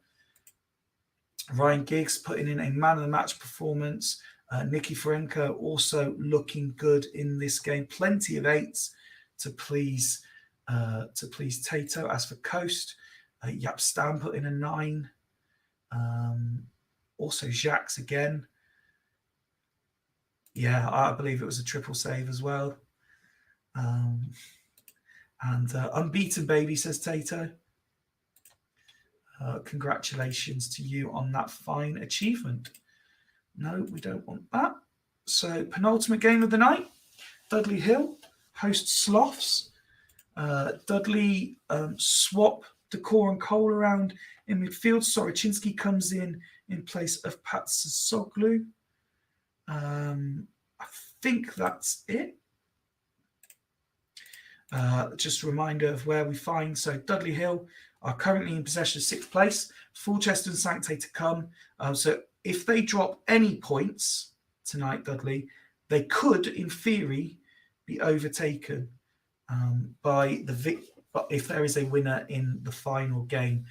Ryan Giggs putting in a man of the match performance. Nicky Ferenko also looking good in this game. Plenty of 8s to please Tato. As for Coast, Yap Stam put in a 9. Also Jacques again. Yeah, I believe it was a triple save as well. And unbeaten baby, says Tato. Congratulations to you on that fine achievement. No, we don't want that. So penultimate game of the night. Dudley Hill hosts Sloths. Dudley swap Decor and Cole around in midfield. Soroczynski comes in place of Patsasoglu. I think that's it. Just a reminder of where we find. So Dudley Hill are currently in possession of 6th place. Fulchester and Sancte to come. So if they drop any points tonight, Dudley, they could, in theory, be overtaken by the but if there is a winner in the final game.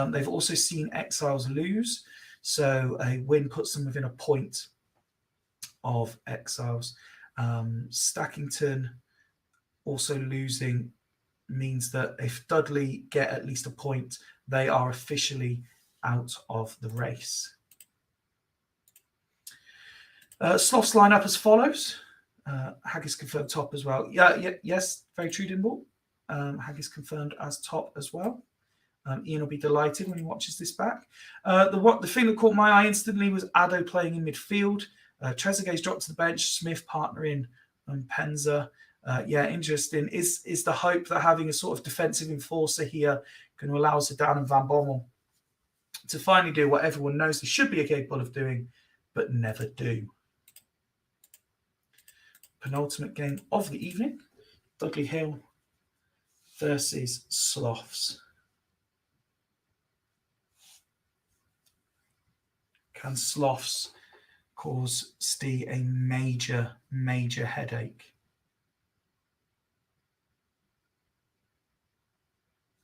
They've also seen Exiles lose, so a win puts them within a point of Exiles. Stackington also losing means that if Dudley get at least a point, they are officially out of the race. Sloths line up as follows. Haggis confirmed top as well. Yes, very true, Dimble. Haggis confirmed as top as well. Ian will be delighted when he watches this back. The thing that caught my eye instantly was Addo playing in midfield. Trezeguet's dropped to the bench. Smith partnering Penza. Interesting. Is the hope that having a sort of defensive enforcer here can allow Zidane and Van Bommel to finally do what everyone knows they should be capable of doing, but never do? Penultimate game of the evening. Dudley Hill versus Sloths. Can Sloths cause Steve a major, major headache?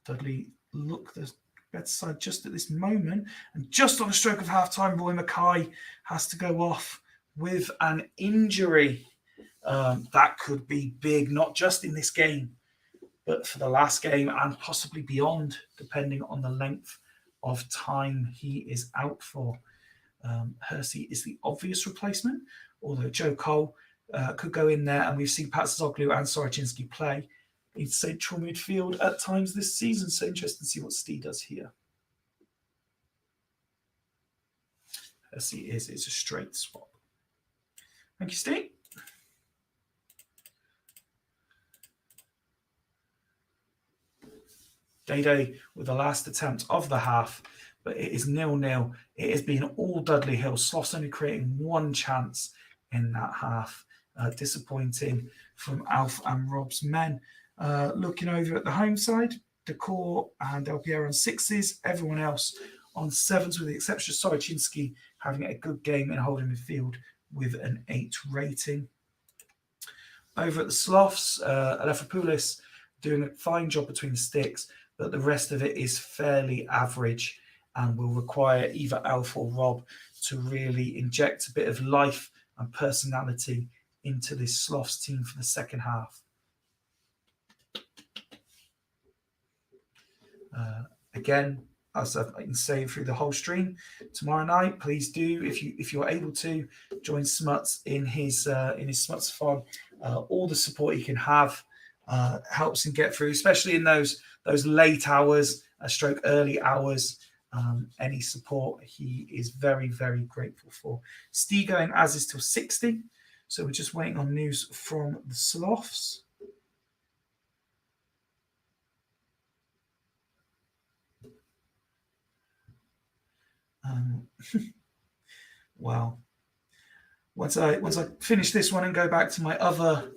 Dudley look the bedside just at this moment. And just on the stroke of half-time, Roy Mackay has to go off with an injury. That could be big, not just in this game, but for the last game and possibly beyond, depending on the length of time he is out for. Hersey is the obvious replacement, although Joe Cole could go in there, and we've seen Patsasoglu and Soroczynski play in central midfield at times this season. So interesting to see what Steve does here. Hersey is a straight swap. Thank you, Steve. Day with the last attempt of the half, but it is 0-0. It has been all Dudley Hill. Sloths only creating one chance in that half. Disappointing from Alf and Rob's men. Looking over at the home side, Decor and Del Piero on 6s. Everyone else on 7s, with the exception of Soroczynski having a good game in holding midfield with an 8 rating. Over at the Sloths, Alephopoulos doing a fine job between the sticks, but the rest of it is fairly average and will require either Alf or Rob to really inject a bit of life and personality into this Sloths team for the second half. Again, as I've been saying through the whole stream, tomorrow night, please do, if you're able to, join Smuts in his Smuts-a-thon. All the support you can have helps him get through, especially in those late hours, stroke early hours. Any support he is very, very grateful for. Steve going as is till 60. So we're just waiting on news from the Sloths. Well, once I finish this one and go back to my other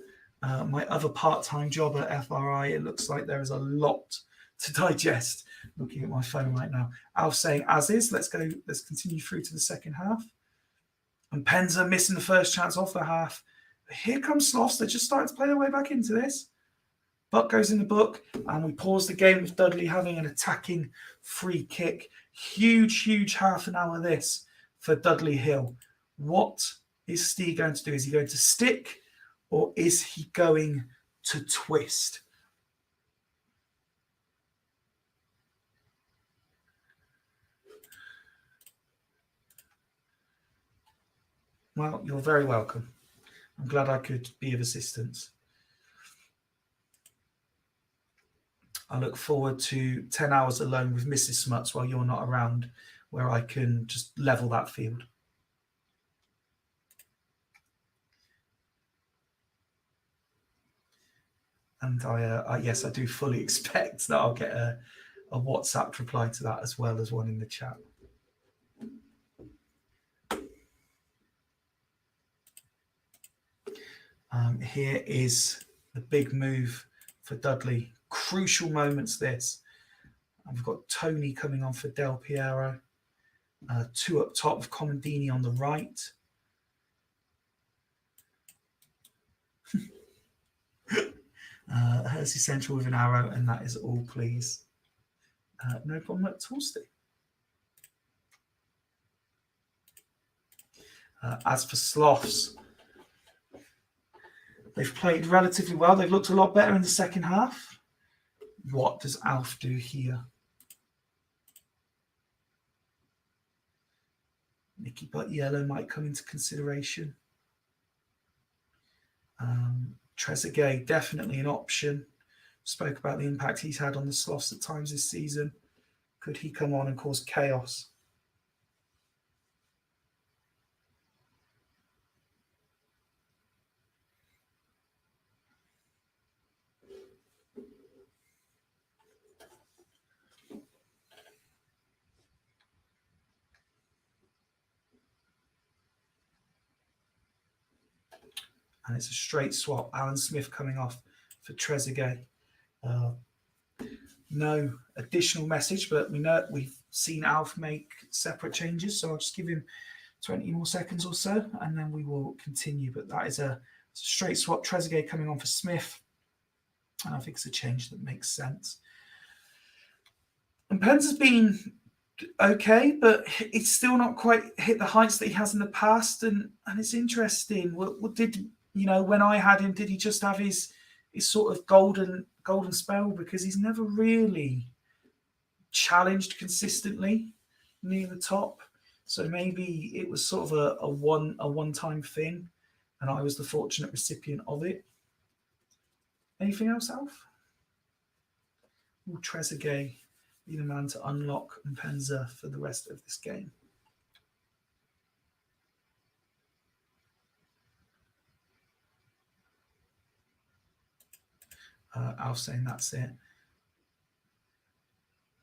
part-time job at FRI, it looks like there is a lot to digest. Looking at my phone right now, Alf saying as is. Let's continue through to the second half. And Penza missing the first chance off the half. But here comes Sloths. They're just starting to play their way back into this. Buck goes in the book, and we pause the game with Dudley having an attacking free kick. Huge half an hour this for Dudley Hill. What is Steve going to do? Is he going to stick, or is he going to twist? Well, you're very welcome. I'm glad I could be of assistance. I look forward to 10 hours alone with Mrs. Smuts while you're not around, where I can just level that field. And yes, I do fully expect that I'll get a WhatsApp reply to that as well as one in the chat. Here is the big move for Dudley. Crucial moments this. And we've got Tony coming on for Del Piero. Two up top with Comandini on the right. Hersey Central with an arrow, and that is all, please. No problem at all, Steve. As for Sloths, they've played relatively well. They've looked a lot better in the second half. What does Alf do here? Nicky Butt Yellow might come into consideration. Trezeguet, definitely an option. Spoke about the impact he's had on the Sloths at times this season. Could he come on and cause chaos? And it's a straight swap. Alan Smith coming off for Trezeguet. No additional message, but we've seen Alf make separate changes, so I'll just give him 20 more seconds or so, and then we will continue. But that is a straight swap. Trezeguet coming on for Smith, and I think it's a change that makes sense. And Pence has been okay, but it's still not quite hit the heights that he has in the past, and it's interesting. What did when I had him, did he just have his sort of golden spell? Because he's never really challenged consistently near the top. So maybe it was sort of a one-time thing, and I was the fortunate recipient of it. Anything else, Alf? Will Trezeguet be the man to unlock Mpenza for the rest of this game? Alf saying that's it.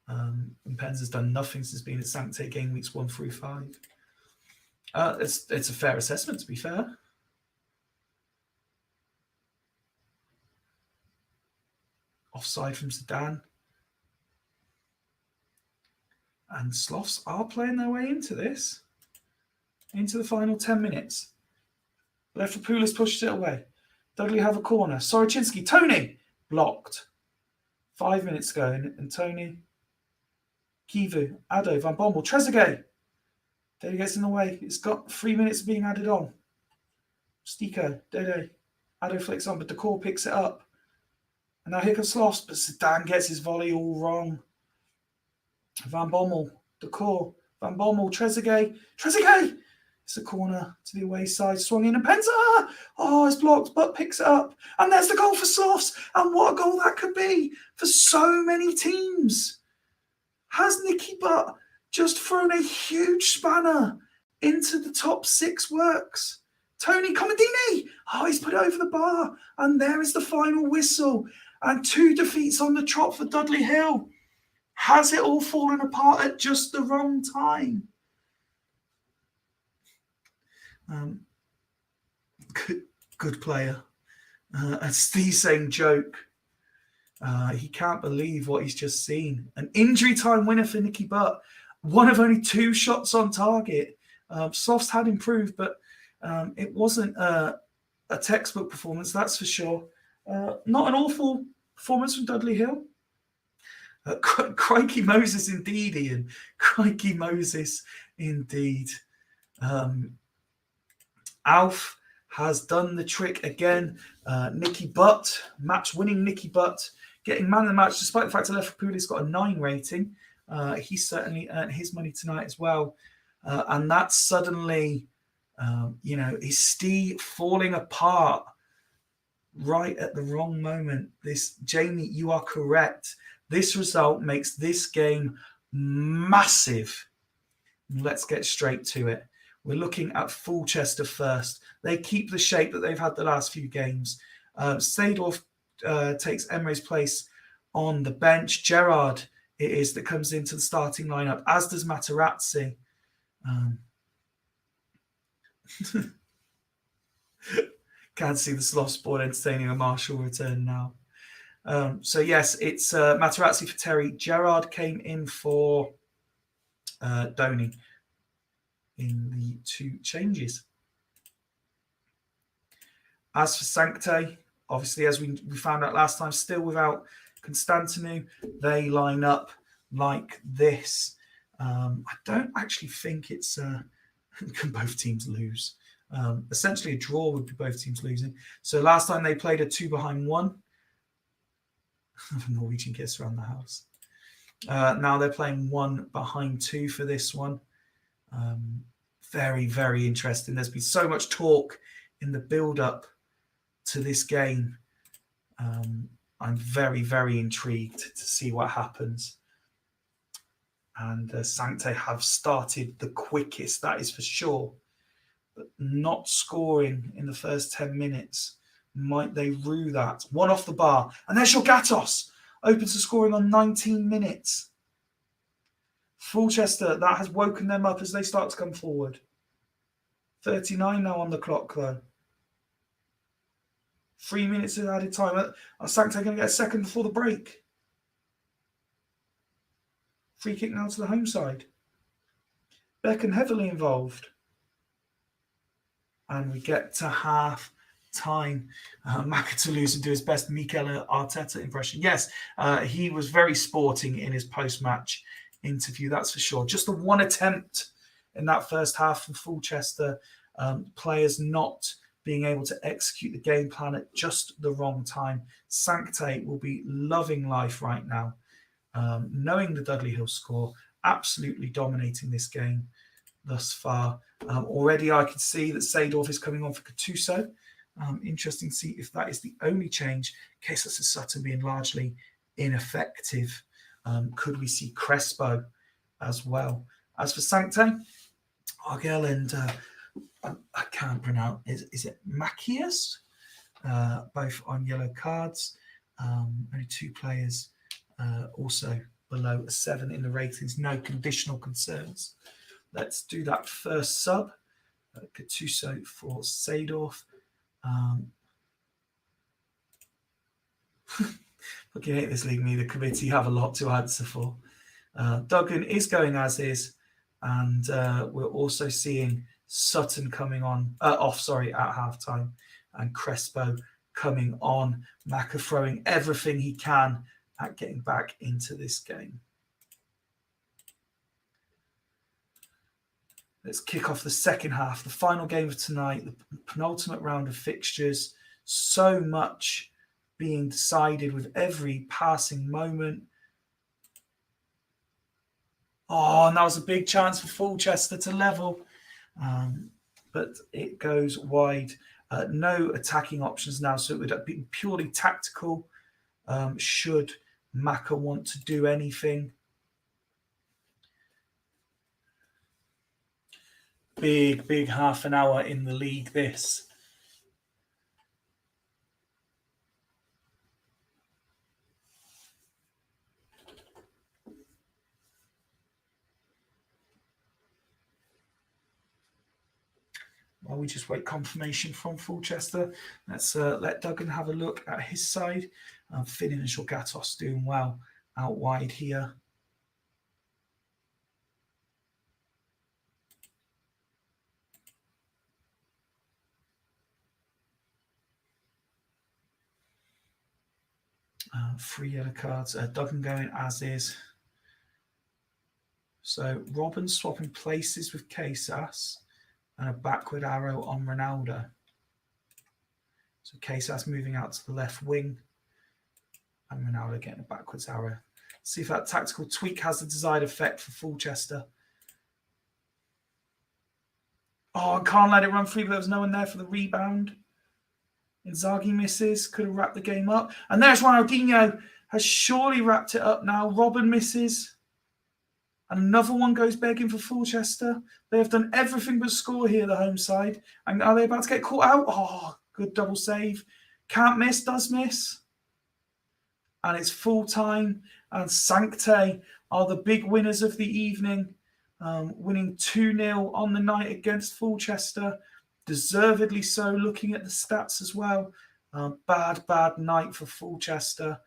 Mpenza's done nothing since being at Sancte game weeks 1 through 5. It's a fair assessment, to be fair. Offside from Zidane. And Sloths are playing their way into this. Into the final 10 minutes. Lefopoulos pushes it away. Dudley have a corner. Soroczynski. Tony! Blocked. 5 minutes ago. And Tony... Kivu. Ado. Van Bommel. Trezeguet. Dede gets in the way. It's got 3 minutes being added on. Stico. Dede. Ado flicks on, but Decor picks it up. And now here comes Sloths, but Zidane gets his volley all wrong. Van Bommel. Decor. Van Bommel. Trezeguet. Trezeguet! It's a corner to the away side, swung in, and Penza, oh, it's blocked, but picks it up. And there's the goal for Softs. And what a goal that could be for so many teams. Has Nicky Butt just thrown a huge spanner into the top 6 works? Tony Comodini, oh, he's put it over the bar. And there is the final whistle. And 2 defeats on the trot for Dudley Hill. Has it all fallen apart at just the wrong time? Good player. A Steve saying joke. He can't believe what he's just seen. An injury time winner for Nicky Butt. One of only 2 shots on target. Softs had improved, but it wasn't a textbook performance, that's for sure. Not an awful performance from Dudley Hill. Crikey Moses indeed, Ian. Crikey Moses indeed. Alf has done the trick again. Nicky Butt, match-winning Nicky Butt, getting man of the match, despite the fact that Liverpool's got a 9 rating. He certainly earned his money tonight as well. And that's suddenly, is Steve falling apart right at the wrong moment. Jamie, you are correct. This result makes this game massive. Let's get straight to it. We're looking at Fulchester first. They keep the shape that they've had the last few games. Seedorf takes Emre's place on the bench. Gerard, it is, that comes into the starting lineup, as does Materazzi. Can't see the Sloth Sport entertaining a Marshall return now. So yes, it's Materazzi for Terry. Gerard came in for Donny in the 2 changes. As for Sancte, obviously, as we found out last time, still without Constantinu, they line up like this. I don't actually think it's can both teams lose. Essentially, a draw would be both teams losing. So last time they played a 2 behind 1. The Norwegian gets around the house. Now they're playing 1 behind 2 for this one. Very, very interesting. There's been so much talk in the build-up to this game. I'm very, very intrigued to see what happens. And Sancte have started the quickest, that is for sure. But not scoring in the first 10 minutes. Might they rue that? 1 off the bar. And there's your Gatos. Open to scoring on 19 minutes. Fulchester, that has woken them up as they start to come forward. 39 now on the clock, though. 3 minutes of added time. Are Sancte going to get a second before the break? Free kick now to the home side. Becken heavily involved. And we get to half time. Makatoulouse to do his best Mikel Arteta impression. Yes, he was very sporting in his post-match interview, that's for sure. Just the 1 attempt in that first half from Fulchester. Players not being able to execute the game plan at just the wrong time. Sancte will be loving life right now. Knowing the Dudley Hill score, absolutely dominating this game thus far. Already I can see that Seedorf is coming on for Gattuso. Interesting to see if that is the only change. Cases of Sutton being largely ineffective. Could we see Crespo as well? As for Sancte, Argel and I can't pronounce, is it Macias? Both on yellow cards. Only 2 players also below a 7 in the ratings. No conditional concerns. Let's do that first sub. Gattuso for Seedorf. Looking at this league, me, the committee have a lot to answer for. Duggan is going as is, and we're also seeing Sutton coming off at halftime, and Crespo coming on. Maka throwing everything he can at getting back into this game. Let's kick off the second half, the final game of tonight, the penultimate round of fixtures. So much being decided with every passing moment. Oh, and that was a big chance for Fulchester to level. but it goes wide. No attacking options now, so it would be purely tactical. Should Maka want to do anything? Big half an hour in the league, this. While we just wait confirmation from Fulchester, let's let Duggan have a look at his side. Finnan and Shorgatos doing well out wide here. Three yellow cards. Duggan going as is. So Robin swapping places with Casas and a backward arrow on Ronaldo. So Casas moving out to the left wing and Ronaldo getting a backwards arrow. See if that tactical tweak has the desired effect for Fulchester. Oh, I can't let it run free, but there was no one there for the rebound. Inzaghi misses, could have wrapped the game up. And there's Ronaldinho, has surely wrapped it up now. Robin misses. And another one goes begging for Fulchester. They have done everything but score here, the home side. And are they about to get caught out? Oh, good double save. Can't miss, does miss. And it's full time. And Sancte are the big winners of the evening. Winning 2-0 on the night against Fulchester. Deservedly so, looking at the stats as well. Bad night for Fulchester.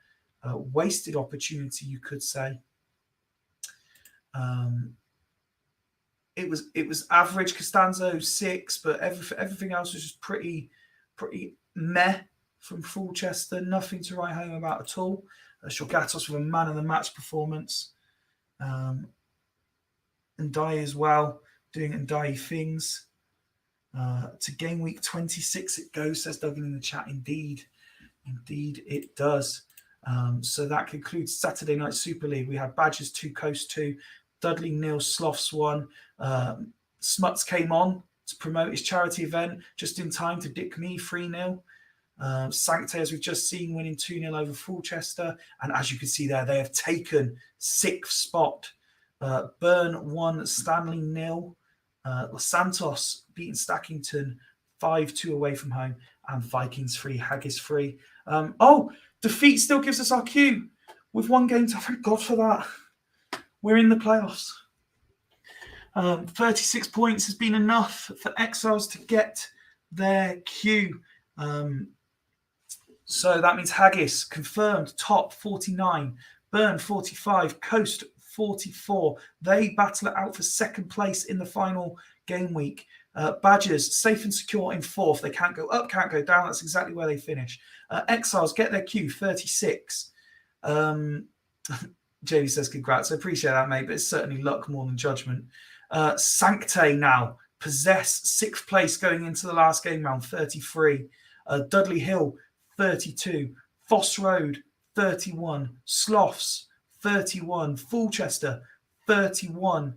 Wasted opportunity, you could say. It was average. Costanzo 6, but everything else was just pretty meh from Fulchester. Nothing to write home about at all. Shorgatos with a man of the match performance. Ndai as well, doing Ndai things. To game week 26 it goes, says Duggan in the chat. Indeed it does. So that concludes Saturday Night Super League. We had Badgers 2, Coast 2, Dudley 0, Sloths 1. Smuts came on to promote his charity event just in time to dick me 3-0. Sancte, as we've just seen, winning 2-0 over Fulchester. And as you can see there, they have taken 6th spot. Burn 1, Stanley 0. Los Santos beating Stackington 5-2 away from home. And Vikings 3, Haggis 3. Defeat still gives us our cue with one game to... Thank God for that. We're in the playoffs. 36 points has been enough for Exiles to get their cue. So that means Haggis confirmed top 49, Burn 45, Coast 44. They battle it out for second place in the final game week. Badgers safe and secure in 4th. They can't go up, can't go down. That's exactly where they finish. Exiles get their cue 36. Jamie says congrats. I appreciate that, mate, but it's certainly luck more than judgment. Sancte now possess 6th place going into the last game round, 33. Dudley Hill 32. Foss Road 31. Sloths 31. Fulchester 31.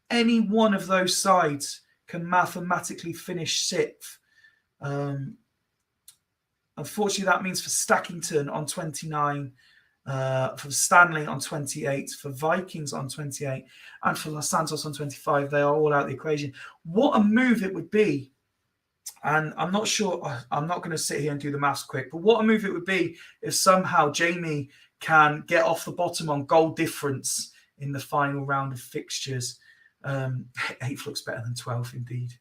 Any one of those sides can mathematically finish 6th. Unfortunately, that means for Stackington on 29, for Stanley on 28, for Vikings on 28, and for Los Santos on 25. They are all out of the equation. What a move it would be. And I'm not sure, I'm not going to sit here and do the maths quick, but what a move it would be if somehow Jamie can get off the bottom on goal difference in the final round of fixtures. 8th looks better than 12th, indeed.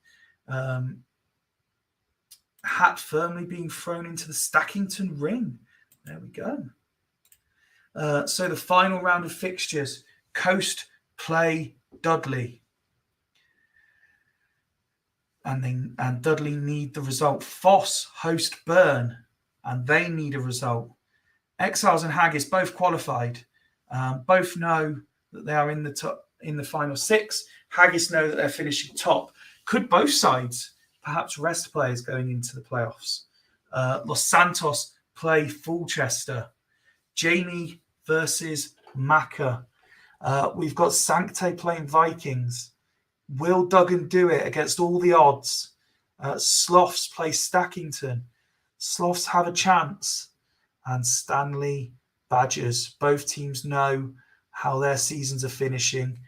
Hat firmly being thrown into the Stackington ring. There we go. So the final round of fixtures. Coast play Dudley. And Dudley need the result. Foss host Burn, and they need a result. Exiles and Haggis both qualified. Both know that they are in the final 6. Haggis know that they're finishing top. Could both sides perhaps rest players going into the playoffs? Los Santos play Fulchester. Jamie versus Maka. We've got Sancte playing Vikings. Will Duggan do it against all the odds? Sloths play Stackington. Sloths have a chance. And Stanley Badgers. Both teams know how their seasons are finishing.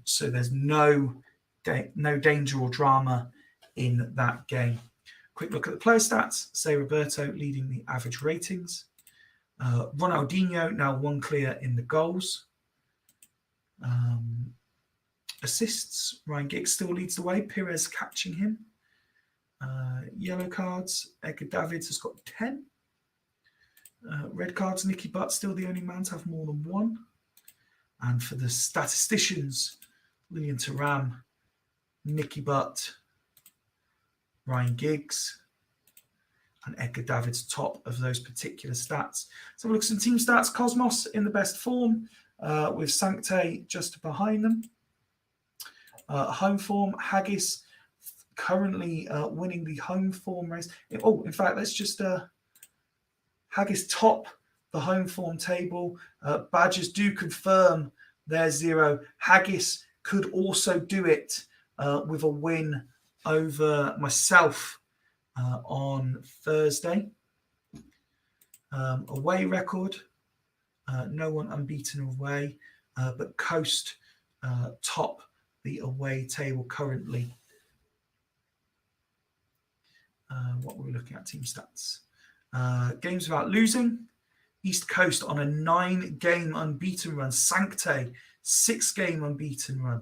So there's no danger or drama in that game. Quick look at the player stats. Say Roberto leading the average ratings. Ronaldinho now one clear in the goals. Assists. Ryan Giggs still leads the way. Perez catching him. Yellow cards. Edgar Davids has got 10. Red cards. Nicky Butt still the only man to have more than one. And for the statisticians, Lillian Thuram, Nicky Butt, Ryan Giggs, and Edgar Davids top of those particular stats. So look at some team stats. Cosmos in the best form with Sancte just behind them. Home form, Haggis currently winning the home form race. In fact, let's just Haggis top the home form table. Badgers do confirm their 0. Haggis could also do it with a win over myself on Thursday. Away record, no one unbeaten away, but Coast top the away table currently. What were we looking at? Team stats. Games without losing. East Coast on a 9-game unbeaten run. Sancte, 6-game unbeaten run.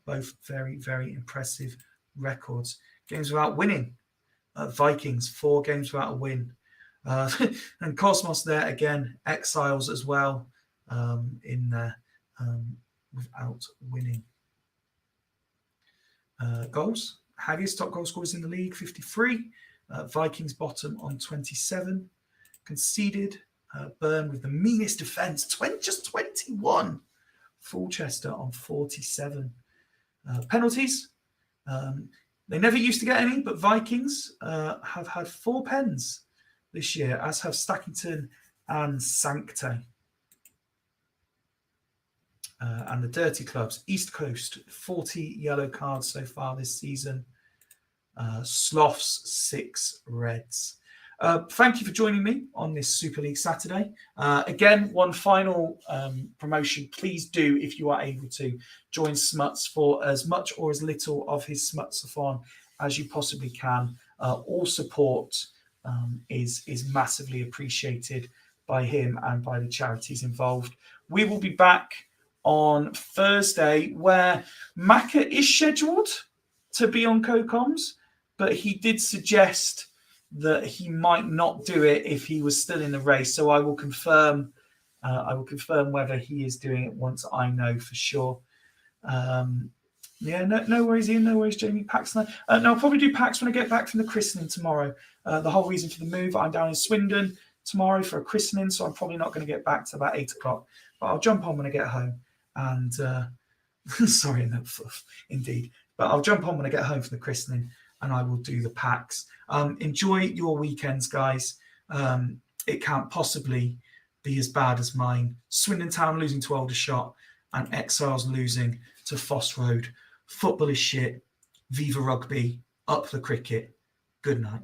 Both very, very impressive records. Games without winning. Vikings, 4 games without a win. And Cosmos there again, Exiles as well in there without winning. Goals. Haggis, top goal scorers in the league, 53. Vikings bottom on 27. Conceded. Burn with the meanest defence, just 21. Fulchester on 47. Penalties. They never used to get any, but Vikings have had 4 pens this year, as have Stackington and Sancte. And the dirty clubs. East Coast, 40 yellow cards so far this season. Sloths, 6 reds. Thank you for joining me on this Super League Saturday. Again, one final promotion. Please do, if you are able to, join Smuts for as much or as little of his Smutsathon as you possibly can. All support is massively appreciated by him and by the charities involved. We will be back on Thursday, where Maka is scheduled to be on CoComs, but he did suggest that he might not do it if he was still in the race. So I will confirm. Whether he is doing it once I know for sure. No worries, Ian. No worries, Jamie. Packs. No, I'll probably do packs when I get back from the christening tomorrow. The whole reason for the move, I'm down in Swindon tomorrow for a christening, so I'm probably not going to get back to about 8 o'clock. But I'll jump on when I get home. And sorry, no, indeed. But I'll jump on when I get home from the christening, and I will do the packs. Enjoy your weekends, guys. It can't possibly be as bad as mine. Swindon Town losing to Aldershot and Exiles losing to Foss Road. Football is shit. Viva Rugby. Up the cricket. Good night.